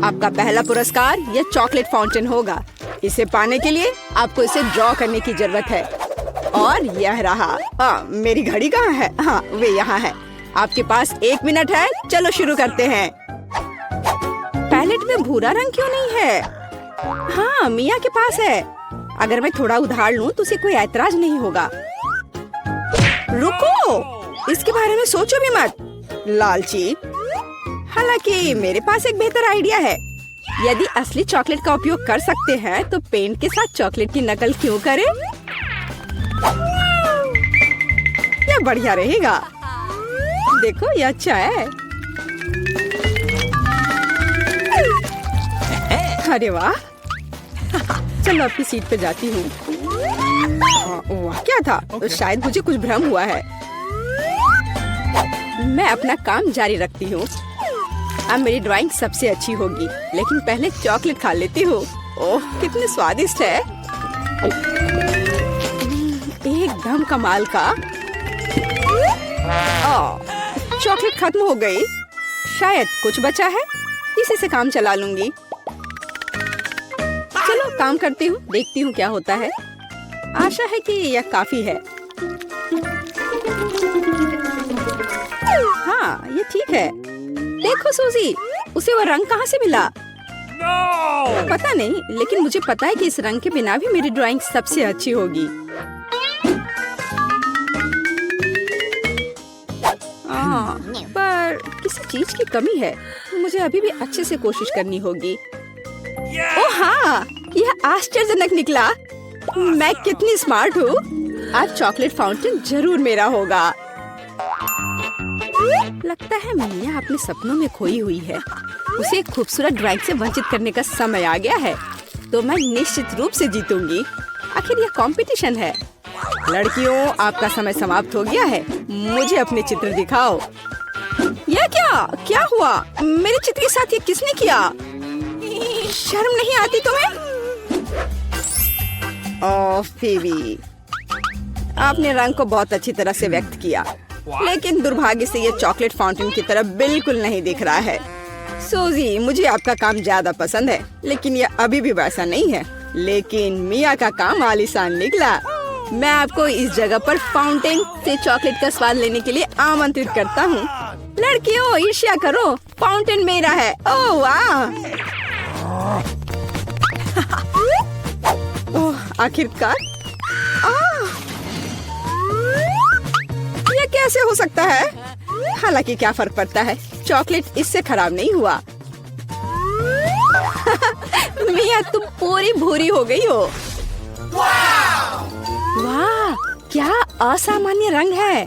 आपका पहला पुरस्कार यह चॉकलेट फाउंटेन होगा। इसे पाने के लिए आपको इसे ड्रॉ करने की जरूरत है। और यह रहा। मेरी घड़ी कहाँ है? हाँ, वे यहाँ है। आपके पास 1 मिनट है। चलो शुरू करते हैं। पैलेट में भूरा रंग क्यों नहीं है? हाँ, मिया के पास है। अगर मैं थोड़ा उधार लूं तो उसे कोई ऐतराज नहीं होगा। रुको, इसके बारे में सोचो भी मत, लालची। हालांकि मेरे पास एक बेहतर आइडिया है। यदि असली चॉकलेट का उपयोग कर सकते हैं तो पेंट के साथ चॉकलेट की नकल क्यों करें? यह बढ़िया रहेगा। देखो, यह अच्छा है। अरे वाह, चलो अपनी सीट पे जाती हूँ। वाह, क्या था? शायद मुझे कुछ भ्रम हुआ है। मैं अपना काम जारी रखती हूँ। अब मेरी ड्राइंग सबसे अच्छी होगी, लेकिन पहले चॉकलेट खा लेती हूँ। ओह, कितने स्वादिष्ट है। एकदम कमाल का। चॉकलेट खत्म हो गई। शायद कुछ बचा है, इसी से काम चला लूंगी। चलो काम करती हूँ, देखती हूँ क्या होता है। आशा है कि यह काफी है। हाँ, ये ठीक है। देखो सूजी, उसे वो रंग कहाँ से मिला? पता नहीं, लेकिन मुझे पता है कि इस रंग के बिना भी मेरी ड्राइंग सबसे अच्छी होगी। पर किसी चीज की कमी है। मुझे अभी भी अच्छे से कोशिश करनी होगी। ओह हाँ, यह आश्चर्यजनक निकला। मैं कितनी स्मार्ट हूँ। आज चॉकलेट फाउंटेन जरूर मेरा होगा। लगता है मिया अपने सपनों में खोई हुई है। उसे एक खूबसूरत ड्राइंग से वंचित करने का समय आ गया है। तो मैं निश्चित रूप से जीतूंगी। आखिर यह कंपटीशन है। लड़कियों, आपका समय समाप्त हो गया है। मुझे अपने चित्र दिखाओ। यह क्या हुआ? मेरे चित्र के साथ ये किसने किया? शर्म नहीं आती तुम्हें? ओह फीबी, आपने रंग को बहुत अच्छी तरह से व्यक्त किया, लेकिन दुर्भाग्य से ये चॉकलेट फाउंटेन की तरह बिल्कुल नहीं दिख रहा है। सूजी, मुझे आपका काम ज्यादा पसंद है, लेकिन ये अभी भी वैसा नहीं है। लेकिन मिया का काम आलीशान निकला। मैं आपको इस जगह पर फाउंटेन से चॉकलेट का स्वाद लेने के लिए आमंत्रित करता हूँ। लड़कियों, ईर्ष्या करो, फाउंटेन मेरा है। ओह वाह! ओह, आखिरकार। ये कैसे हो सकता है? हालांकि क्या फर्क पड़ता है, चॉकलेट इससे खराब नहीं हुआ। मिया तुम पूरी भूरी हो गई हो। वाह, क्या असामान्य रंग है।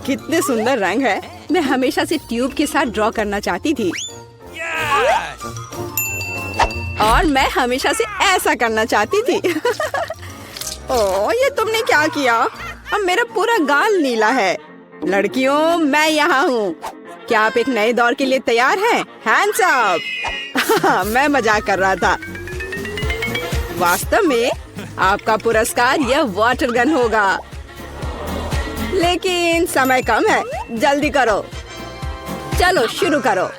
कितने सुंदर रंग है। मैं हमेशा से ट्यूब के साथ ड्रॉ करना चाहती थी। और मैं हमेशा से ऐसा करना चाहती थी। ओह, ये तुमने क्या किया? अब मेरा पूरा गाल नीला है। लड़कियों, मैं यहाँ हूँ। क्या आप एक नए दौर के लिए तैयार हैं? Hands up. मैं मजाक कर रहा था। वास्तव में आपका पुरस्कार यह वाटर गन होगा। लेकिन समय कम है, जल्दी करो। चलो शुरू करो।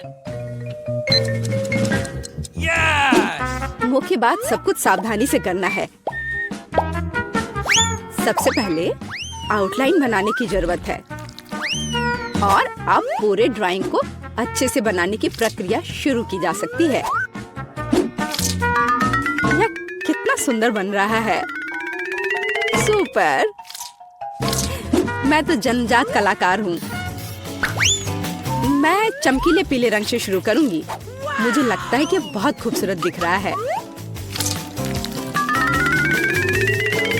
मुख्य बात सब कुछ सावधानी से करना है। सबसे पहले आउटलाइन बनाने की जरूरत है और अब पूरे ड्राइंग को अच्छे से बनाने की प्रक्रिया शुरू की जा सकती है। यह कितना सुंदर बन रहा है। सुपर। मैं तो जन्मजात कलाकार हूँ। मैं चमकीले पीले रंग से शुरू करूंगी। मुझे लगता है कि बहुत खूबसूरत दिख रहा है।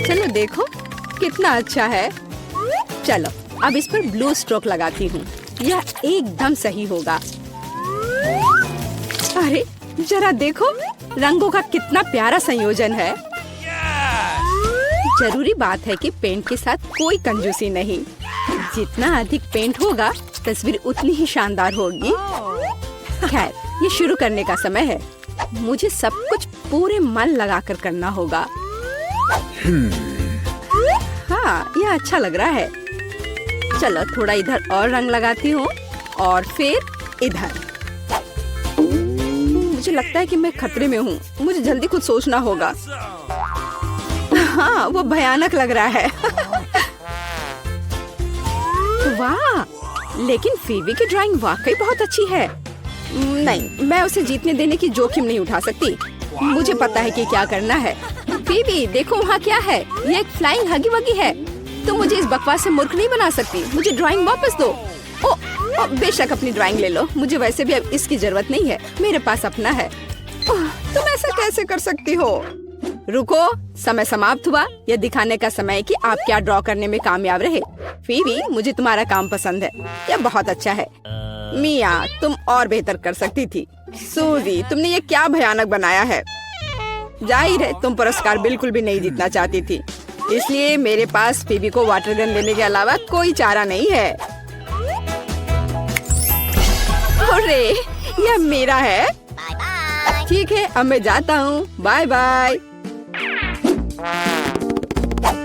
चलो देखो कितना अच्छा है। चलो अब इस पर ब्लू स्ट्रोक लगाती हूँ। यह एकदम सही होगा। अरे जरा देखो, रंगों का कितना प्यारा संयोजन है। जरूरी बात है कि पेंट के साथ कोई कंजूसी नहीं। जितना अधिक पेंट होगा, तस्वीर उतनी ही शानदार होगी। खैर, ये शुरू करने का समय है। मुझे सब कुछ पूरे मन लगाकर करना होगा। हाँ, यह अच्छा लग रहा है। चलो थोड़ा इधर और रंग लगाती हूँ और फिर इधर। मुझे लगता है कि मैं खतरे में हूँ। मुझे जल्दी कुछ सोचना होगा। हाँ, वो भयानक लग रहा है। वाह, लेकिन फीबी की ड्राइंग वाकई बहुत अच्छी है। नहीं, मैं उसे जीतने देने की जोखिम नहीं उठा सकती। मुझे पता है कि क्या करना है। फीबी, देखो वहाँ क्या है। ये एक फ्लाइंग हगी वगी है। तुम मुझे इस बकवास से मूर्ख नहीं बना सकती। मुझे ड्राइंग वापस दो। ओ, बेशक अपनी ड्राइंग ले लो। मुझे वैसे भी अब इसकी जरूरत नहीं है। मेरे पास अपना है। तुम ऐसा कैसे कर सकती हो? रुको, समय समाप्त हुआ। यह दिखाने का समय है कि आप क्या ड्रॉ करने में कामयाब रहे। फीबी, मुझे तुम्हारा काम पसंद है। यह बहुत अच्छा है। मिया, तुम और बेहतर कर सकती थी। सूजी, तुमने ये क्या भयानक बनाया है। जाहिर है तुम पुरस्कार बिल्कुल भी नहीं जीतना चाहती थी, इसलिए मेरे पास फीबी को वाटर गन देने के अलावा कोई चारा नहीं है। अरे, यह मेरा है। ठीक है, अब मैं जाता हूँ। Bye bye.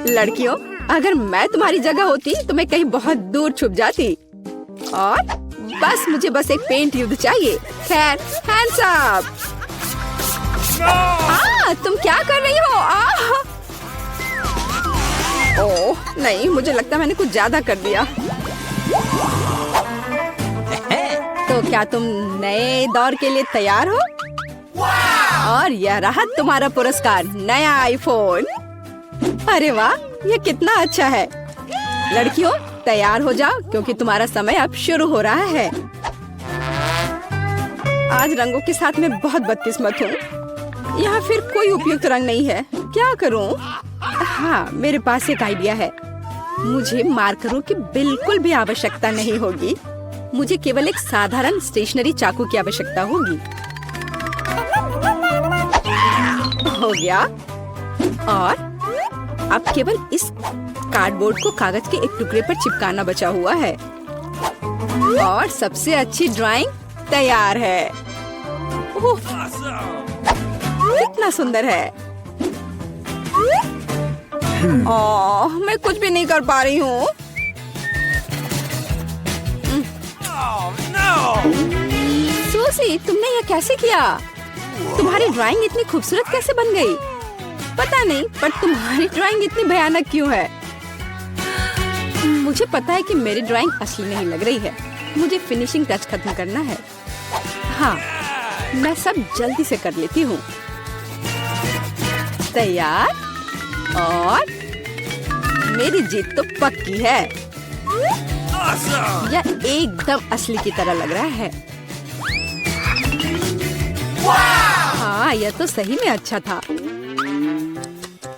लड़कियों, अगर मैं तुम्हारी जगह होती तो मैं कहीं बहुत दूर छुप जाती और बस एक पेंट युद्ध चाहिए। खैर, हैंड्स अप। तुम क्या कर रही हो? ओह नहीं, मुझे लगता मैंने कुछ ज्यादा कर दिया। तो क्या तुम नए दौर के लिए तैयार हो? और यह रहा तुम्हारा पुरस्कार, नया आईफोन। अरे वाह, ये कितना अच्छा है। लड़कियों, तैयार हो जाओ क्योंकि तुम्हारा समय अब शुरू हो रहा है। आज रंगों के साथ मैं बहुत बदकिस्मत हूँ। यहाँ फिर कोई उपयुक्त रंग नहीं है। क्या करूँ? हाँ, मेरे पास एक आइडिया है। मुझे मार्करों की बिल्कुल भी आवश्यकता नहीं होगी। मुझे केवल एक साधारण स्टेशनरी चाकू की आवश्यकता होगी। हो गया। और अब केवल इस कार्डबोर्ड को कागज के एक टुकड़े पर चिपकाना बचा हुआ है और सबसे अच्छी ड्राइंग तैयार है। ओह, कितना सुंदर है। ओह, मैं कुछ भी नहीं कर पा रही हूँ। सूसी, तुमने यह कैसे किया? तुम्हारी ड्राइंग इतनी खूबसूरत कैसे बन गई? पता नहीं, पर तुम्हारी ड्राइंग इतनी भयानक क्यों है? मुझे पता है कि मेरी ड्राइंग असली नहीं लग रही है। मुझे फिनिशिंग टच खत्म करना है। हाँ, मैं सब जल्दी से कर लेती हूँ। तैयार? और मेरी जीत तो पक्की है। यह एकदम असली की तरह लग रहा है। हाँ, यह तो सही में अच्छा था।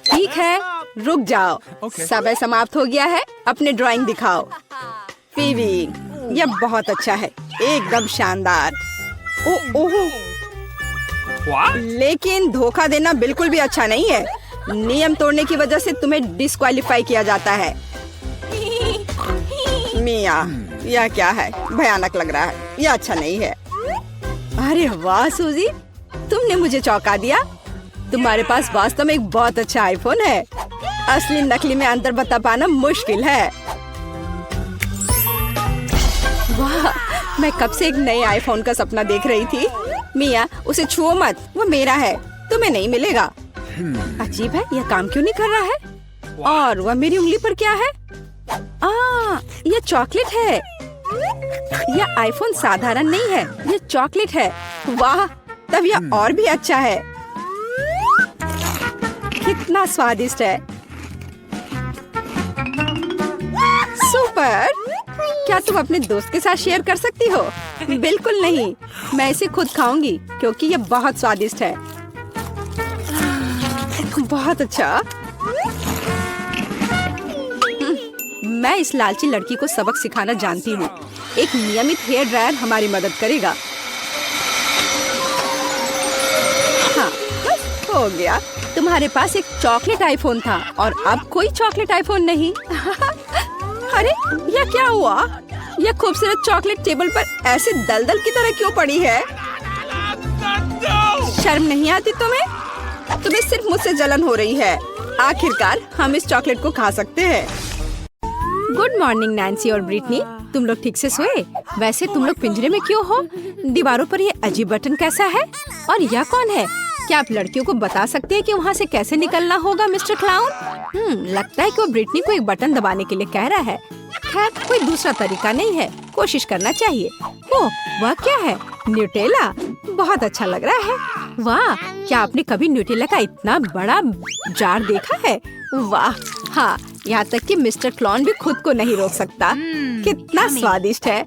ठीक है, रुक जाओ। समय समाप्त हो गया है। अपने ड्राइंग दिखाओ। फीवी, यह बहुत अच्छा है, एकदम शानदार। ओह, लेकिन धोखा देना बिल्कुल भी अच्छा नहीं है। नियम तोड़ने की वजह से तुम्हें डिस्क्वालीफाई किया जाता है। मिया, यह क्या है? भयानक लग रहा है, यह अच्छा नहीं है। अरे वाह सूजी, तुमने मुझे चौंका दिया। तुम्हारे पास वास्तव में एक बहुत अच्छा आईफोन है। असली नकली में अंतर बता पाना मुश्किल है। वाह, मैं कब से एक नए आईफोन का सपना देख रही थी। मिया, उसे छुओ मत, वो मेरा है, तुम्हें नहीं मिलेगा। अजीब है, यह काम क्यों नहीं कर रहा है? और वह मेरी उंगली पर क्या है? यह चॉकलेट है। यह आईफोन साधारण नहीं है, यह चॉकलेट है। वाह, तब यह और भी अच्छा है। कितना स्वादिष्ट है। सुपर! क्या तुम अपने दोस्त के साथ शेयर कर सकती हो? बिल्कुल नहीं, मैं इसे खुद खाऊंगी क्योंकि यह बहुत स्वादिष्ट है। बहुत अच्छा। मैं इस लालची लड़की को सबक सिखाना जानती हूँ। एक नियमित हेयर ड्रायर हमारी मदद करेगा। हाँ, बस हो गया। तुम्हारे पास एक चॉकलेट आईफोन था और अब कोई चॉकलेट आईफोन नहीं। अरे, यह क्या हुआ? यह खूबसूरत चॉकलेट टेबल पर ऐसे दलदल की तरह क्यों पड़ी है? शर्म नहीं आती तुम्हें? तुम्हें सिर्फ मुझसे जलन हो रही है। आखिरकार हम इस चॉकलेट को खा सकते हैं। गुड मॉर्निंग नैन्सी और ब्रिटनी, तुम लोग ठीक से सोए? वैसे तुम लोग पिंजरे में क्यों हो? दीवारों पर ये अजीब बटन कैसा है? और यह कौन है? क्या आप लड़कियों को बता सकते हैं कि वहाँ से कैसे निकलना होगा मिस्टर क्लाउन? लगता है कि वो ब्रिटनी को एक बटन दबाने के लिए कह रहा है। खैर, कोई दूसरा तरीका नहीं है, कोशिश करना चाहिए। ओह, वह क्या है? न्यूटेला, बहुत अच्छा लग रहा है। वाह, क्या आपने कभी न्यूटेला का इतना बड़ा जार देखा है? वाह, हाँ, यहाँ तक कि मिस्टर क्लाउन भी खुद को नहीं रोक सकता। कितना स्वादिष्ट है।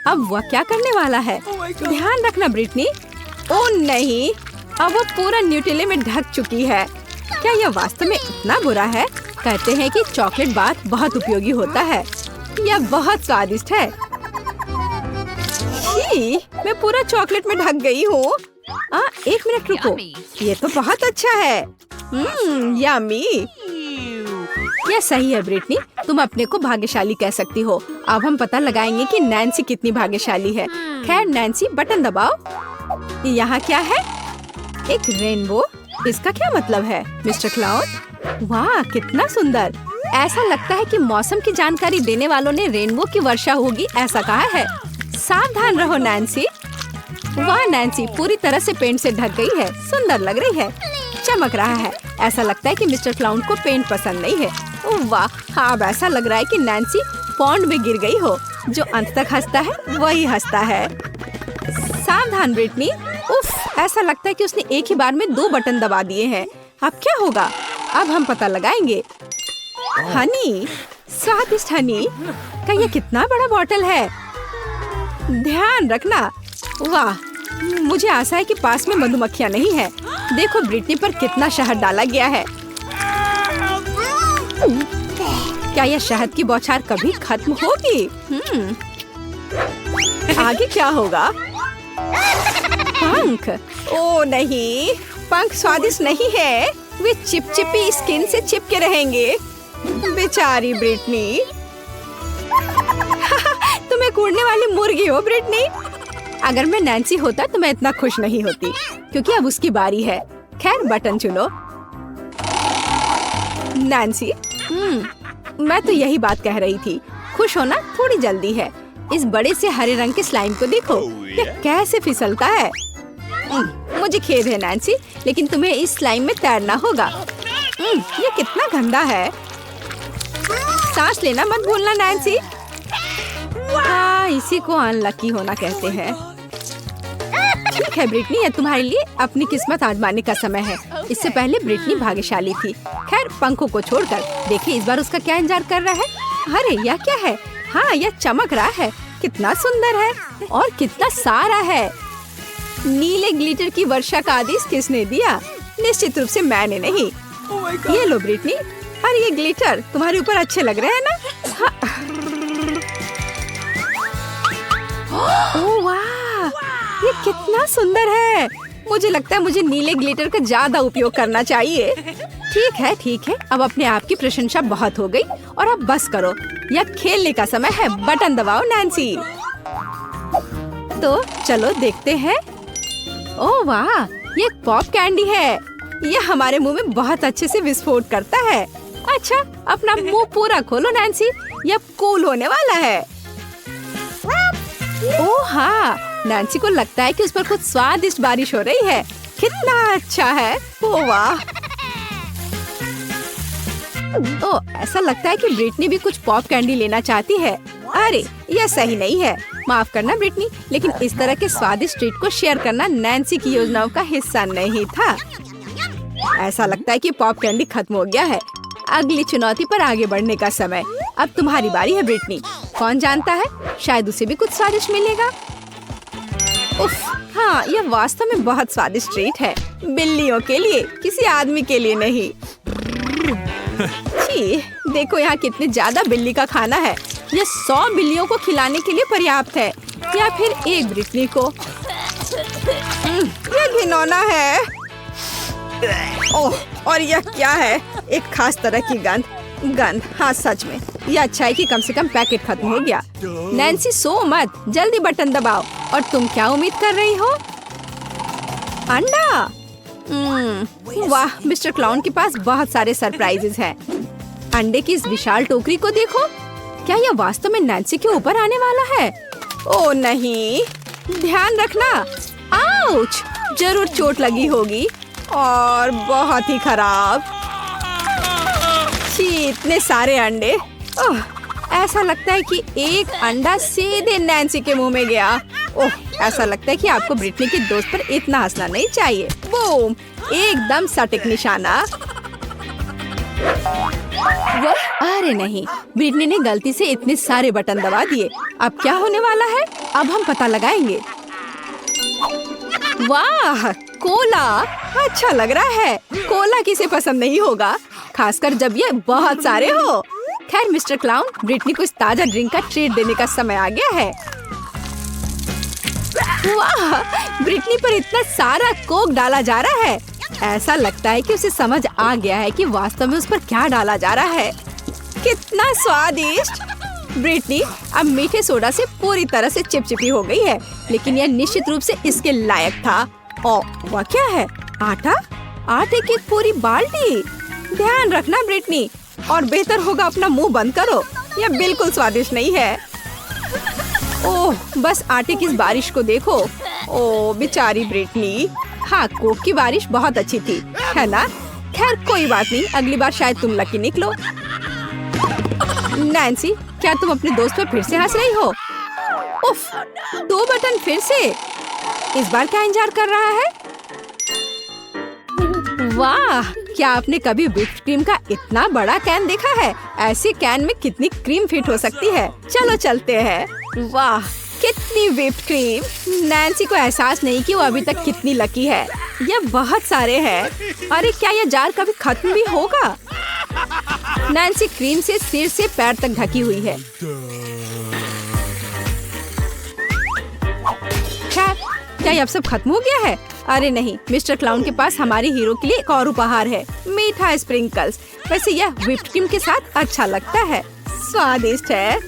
अब वह क्या करने वाला है? ध्यान रखना ब्रिटनी। ओह नहीं, अब वो पूरा न्यूटेले में ढक चुकी है। क्या यह वास्तव में इतना बुरा है? कहते हैं कि चॉकलेट बार बहुत उपयोगी होता है। यह बहुत स्वादिष्ट है। छी, मैं पूरा चॉकलेट में ढक गई हूँ। एक मिनट रुको, ये तो बहुत अच्छा है। यम्मी। यह सही है ब्रिटनी, तुम अपने को भाग्यशाली कह सकती हो। अब हम पता लगाएंगे कि नैन्सी कितनी भाग्यशाली है। खैर नैन्सी, बटन दबाओ। यहाँ क्या है? एक रेनबो। इसका क्या मतलब है मिस्टर क्लाउन? वाह, कितना सुंदर। ऐसा लगता है कि मौसम की जानकारी देने वालों ने रेनबो की वर्षा होगी ऐसा कहा है। सावधान रहो नैन्सी। वाह नैन्सी पूरी तरह से पेंट से ढक गई है, सुंदर लग रही है, चमक रहा है। ऐसा लगता है कि मिस्टर क्लाउन को पेंट पसंद नहीं है। ओह वाह, हाँ अब ऐसा लग रहा है कि नैन्सी पॉन्ड में गिर गई हो। जो अंत तक हंसता है वही हंसता है। सावधान ब्रिटनी। उफ, ऐसा लगता है कि उसने एक ही बार में 2 बटन दबा दिए हैं। अब क्या होगा? अब हम पता लगाएंगे। हनी, स्वादिष्ट हनी का ये कितना बड़ा बॉटल है। ध्यान रखना। वाह, मुझे आशा है कि पास में मधुमक्खियाँ नहीं है। देखो ब्रिटनी पर कितना शहद डाला गया है। क्या यह शहद की बौछार कभी खत्म होगी? आगे क्या होगा? पंख। ओ नहीं, पंख स्वादिष्ट नहीं है, वे चिपचिपी स्किन से चिपके रहेंगे। बेचारी ब्रिटनी। तुम्हें कूदने वाली मुर्गी हो ब्रिटनी। अगर मैं नैन्सी होता तो मैं इतना खुश नहीं होती, क्योंकि अब उसकी बारी है। खैर बटन चुनो। नैन्सी, मैं तो यही बात कह रही थी। खुश होना थोड़ी जल्दी है। इस बड़े से हरे रंग के स्लाइम को देखो, ये कैसे फिसलता है। मुझे खेद है नैन्सी, लेकिन तुम्हें इस स्लाइम में तैरना होगा। ये कितना गंदा है। सांस लेना मत भूलना नैन्सी। हाँ, इसी को अनलकी होना कहते हैं। ठीक ठीक है ब्रिटनी, ये तुम्हारे लिए अपनी किस्मत आजमाने का समय है। इससे पहले ब्रिटनी भाग्यशाली थी। खैर पंखों को छोड़कर देखिए इस बार उसका क्या इंतजार कर रहा है। अरे यह क्या है? हाँ यह चमक रहा है। कितना सुंदर है और कितना सारा है। नीले ग्लिटर की वर्षा का आदेश किसने दिया? निश्चित रूप से मैंने नहीं। ये लो ब्रिटनी। अरे ये ग्लिटर तुम्हारे ऊपर अच्छे लग रहे हैं ना? हाँ। ओह वाह, ये कितना सुंदर है। मुझे लगता है मुझे नीले ग्लिटर का ज्यादा उपयोग करना चाहिए। ठीक है, अब अपने आप की प्रशंसा बहुत हो गई और अब बस करो। यह खेलने का समय है। बटन दबाओ नैन्सी। तो चलो देखते हैं। ओह वाह, ये पॉप कैंडी है। यह हमारे मुंह में बहुत अच्छे से विस्फोट करता है। अच्छा, अपना मुंह पूरा खोलो नैन्सी, यह कूल होने वाला है। ओह हाँ, नैन्सी को लगता है कि उस पर कुछ स्वादिष्ट बारिश हो रही है। कितना अच्छा है। ओह वाह। ओह, ऐसा लगता है कि ब्रिटनी भी कुछ पॉप कैंडी लेना चाहती है। अरे यह सही नहीं है। माफ करना ब्रिटनी, लेकिन इस तरह के स्वादिष्ट ट्रीट को शेयर करना नैन्सी की योजनाओं का हिस्सा नहीं था। ऐसा लगता है कि पॉप कैंडी खत्म हो गया है। अगली चुनौती पर आगे बढ़ने का समय। अब तुम्हारी बारी है ब्रिटनी। कौन जानता है, शायद उसे भी कुछ स्वादिष्ट मिलेगा। उफ, हाँ यह वास्तव में बहुत स्वादिष्ट ट्रीट है। बिल्लियों के लिए, किसी आदमी के लिए नहीं। छी, देखो यहाँ कितने ज्यादा बिल्ली का खाना है। यह 100 बिल्लियों को खिलाने के लिए पर्याप्त है, या फिर एक ब्रिटनी को। यह घिनौना है। ओह, और यह क्या है? एक खास तरह की गंध। हाँ सच में, यह अच्छा है कि कम से कम पैकेट खत्म हो गया। नैन्सी सो मत, जल्दी बटन दबाओ। और तुम क्या उम्मीद कर रही हो? अंडा। वाह, मिस्टर क्लाउन के पास बहुत सारे सरप्राइजेस हैं। अंडे की इस विशाल टोकरी को देखो। क्या यह वास्तव में नैन्सी के ऊपर आने वाला है? ओह नहीं, ध्यान रखना। आउच, जरूर चोट लगी होगी और बहुत ही खराब। छी, इतने सारे अंडे। ओह, ऐसा लगता है कि एक अंडा सीधे नैन्सी के मुंह में गया। ओह, ऐसा लगता है कि आपको ब्रिटनी के दोस्त पर इतना हंसना नहीं चाहिए। बूम, एकदम सटीक निशाना। अरे नहीं, ब्रिटनी ने गलती से इतने सारे बटन दबा दिए। अब क्या होने वाला है? अब हम पता लगाएंगे। वाह, कोला अच्छा लग रहा है। कोला किसे पसंद नहीं होगा, खासकर जब ये बहुत सारे हो। खैर मिस्टर क्लाउन, ब्रिटनी को इस ताजा ड्रिंक का ट्रीट देने का समय आ गया है। वाह, ब्रिटनी पर इतना सारा कोक डाला जा रहा है। ऐसा लगता है कि उसे समझ आ गया है कि वास्तव में उस पर क्या डाला जा रहा है। कितना स्वादिष्ट। ब्रिटनी अब मीठे सोडा से पूरी तरह से चिपचिपी हो गई है, लेकिन यह निश्चित रूप से इसके लायक था। ओह, वह क्या है? आटा? आटे की पूरी बाल्टी। ध्यान रखना ब्रिटनी, और बेहतर होगा अपना मुंह बंद करो। यह बिल्कुल स्वादिष्ट नहीं है। ओह, बस आटे की इस बारिश को देखो। ओह बेचारी ब्रिटनी। हाँ, कोक की बारिश बहुत अच्छी थी, है ना? खैर कोई बात नहीं, अगली बार शायद तुम लकी निकलो। नैन्सी, क्या तुम अपने दोस्त पर फिर से हंस रही हो? उफ, 2 बटन फिर से। इस बार क्या इंतजार कर रहा है? वाह, क्या आपने कभी व्हिप्ड क्रीम का इतना बड़ा कैन देखा है? ऐसे कैन में कितनी क्रीम फिट हो सकती है। चलो चलते हैं। वाह, कितनी व्हिप्ड क्रीम। नैन्सी को एहसास नहीं कि वो अभी तक कितनी लकी है। यह बहुत सारे हैं। अरे क्या यह जार कभी खत्म भी होगा? नैन्सी क्रीम से सिर से पैर तक ढकी हुई है। क्या अब सब खत्म हो गया है? अरे नहीं, मिस्टर क्लाउन के पास हमारे हीरो के लिए एक और उपहार है, मीठा स्प्रिंकल्स। वैसे यह व्हिप्ड क्रीम के साथ अच्छा लगता है, स्वादिष्ट है।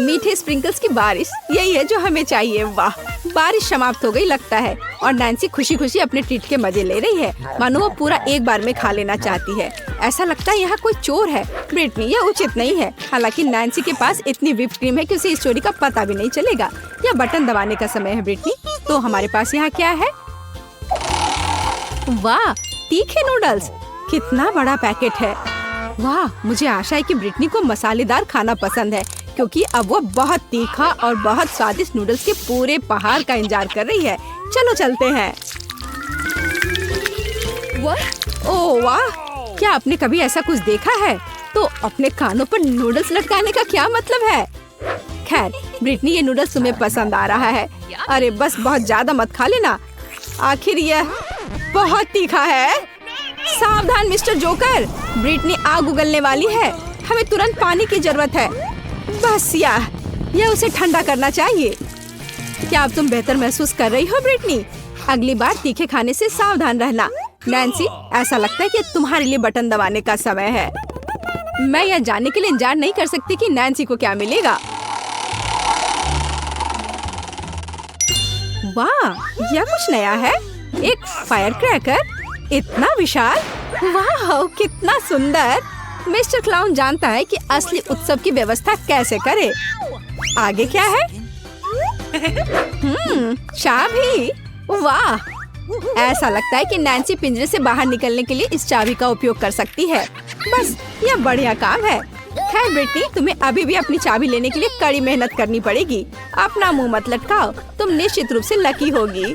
मीठे स्प्रिंकल्स की बारिश, यही है जो हमें चाहिए। वाह, बारिश समाप्त हो गई लगता है, और नैन्सी खुशी खुशी अपने ट्रीट के मजे ले रही है, मानो वो पूरा एक बार में खा लेना चाहती है। ऐसा लगता है यहाँ कोई चोर है। ब्रिटनी, यह उचित नहीं है। हालांकि नैन्सी के पास इतनी व्हिप्ड क्रीम है कि उसे इस चोरी का पता भी नहीं चलेगा। यह बटन दबाने का समय है ब्रिटनी। तो हमारे पास यहाँ क्या है? वाह, तीखे नूडल्स। कितना बड़ा पैकेट है। वाह, मुझे आशा है कि ब्रिटनी को मसालेदार खाना पसंद है, क्योंकि अब वो बहुत तीखा और बहुत स्वादिष्ट नूडल्स के पूरे पहाड़ का इंतजार कर रही है। चलो चलते हैं। ओह वाह, क्या आपने कभी ऐसा कुछ देखा है? तो अपने कानों पर नूडल्स लटकाने का क्या मतलब है? खैर ब्रिटनी, ये नूडल्स तुम्हें पसंद आ रहा है। अरे बस बहुत ज्यादा मत खा लेना, आखिर यह बहुत तीखा है। सावधान मिस्टर जोकर, ब्रिटनी आग उगलने वाली है। हमें तुरंत पानी की जरूरत है। बस यह उसे ठंडा करना चाहिए। क्या अब तुम बेहतर महसूस कर रही हो ब्रिटनी? अगली बार तीखे खाने से सावधान रहना। नैन्सी, ऐसा लगता है कि तुम्हारे लिए बटन दबाने का समय है। मैं यह जानने के लिए इंतजार नहीं कर सकती कि नैन्सी को क्या मिलेगा। वाह, यह कुछ नया है। एक फायर क्रैकर, इतना विशाल। वाह, कितना सुंदर। मिस्टर क्लाउन जानता है कि असली उत्सव की व्यवस्था कैसे करे। आगे क्या है? चाबी। वाह, ऐसा लगता है कि नैन्सी पिंजरे से बाहर निकलने के लिए इस चाबी का उपयोग कर सकती है। बस, यह बढ़िया काम है। खैर ब्रिटनी, तुम्हें अभी भी अपनी चाबी लेने के लिए कड़ी मेहनत करनी पड़ेगी। अपना मुंह मत लटकाओ, तुम निश्चित रूप से लकी होगी।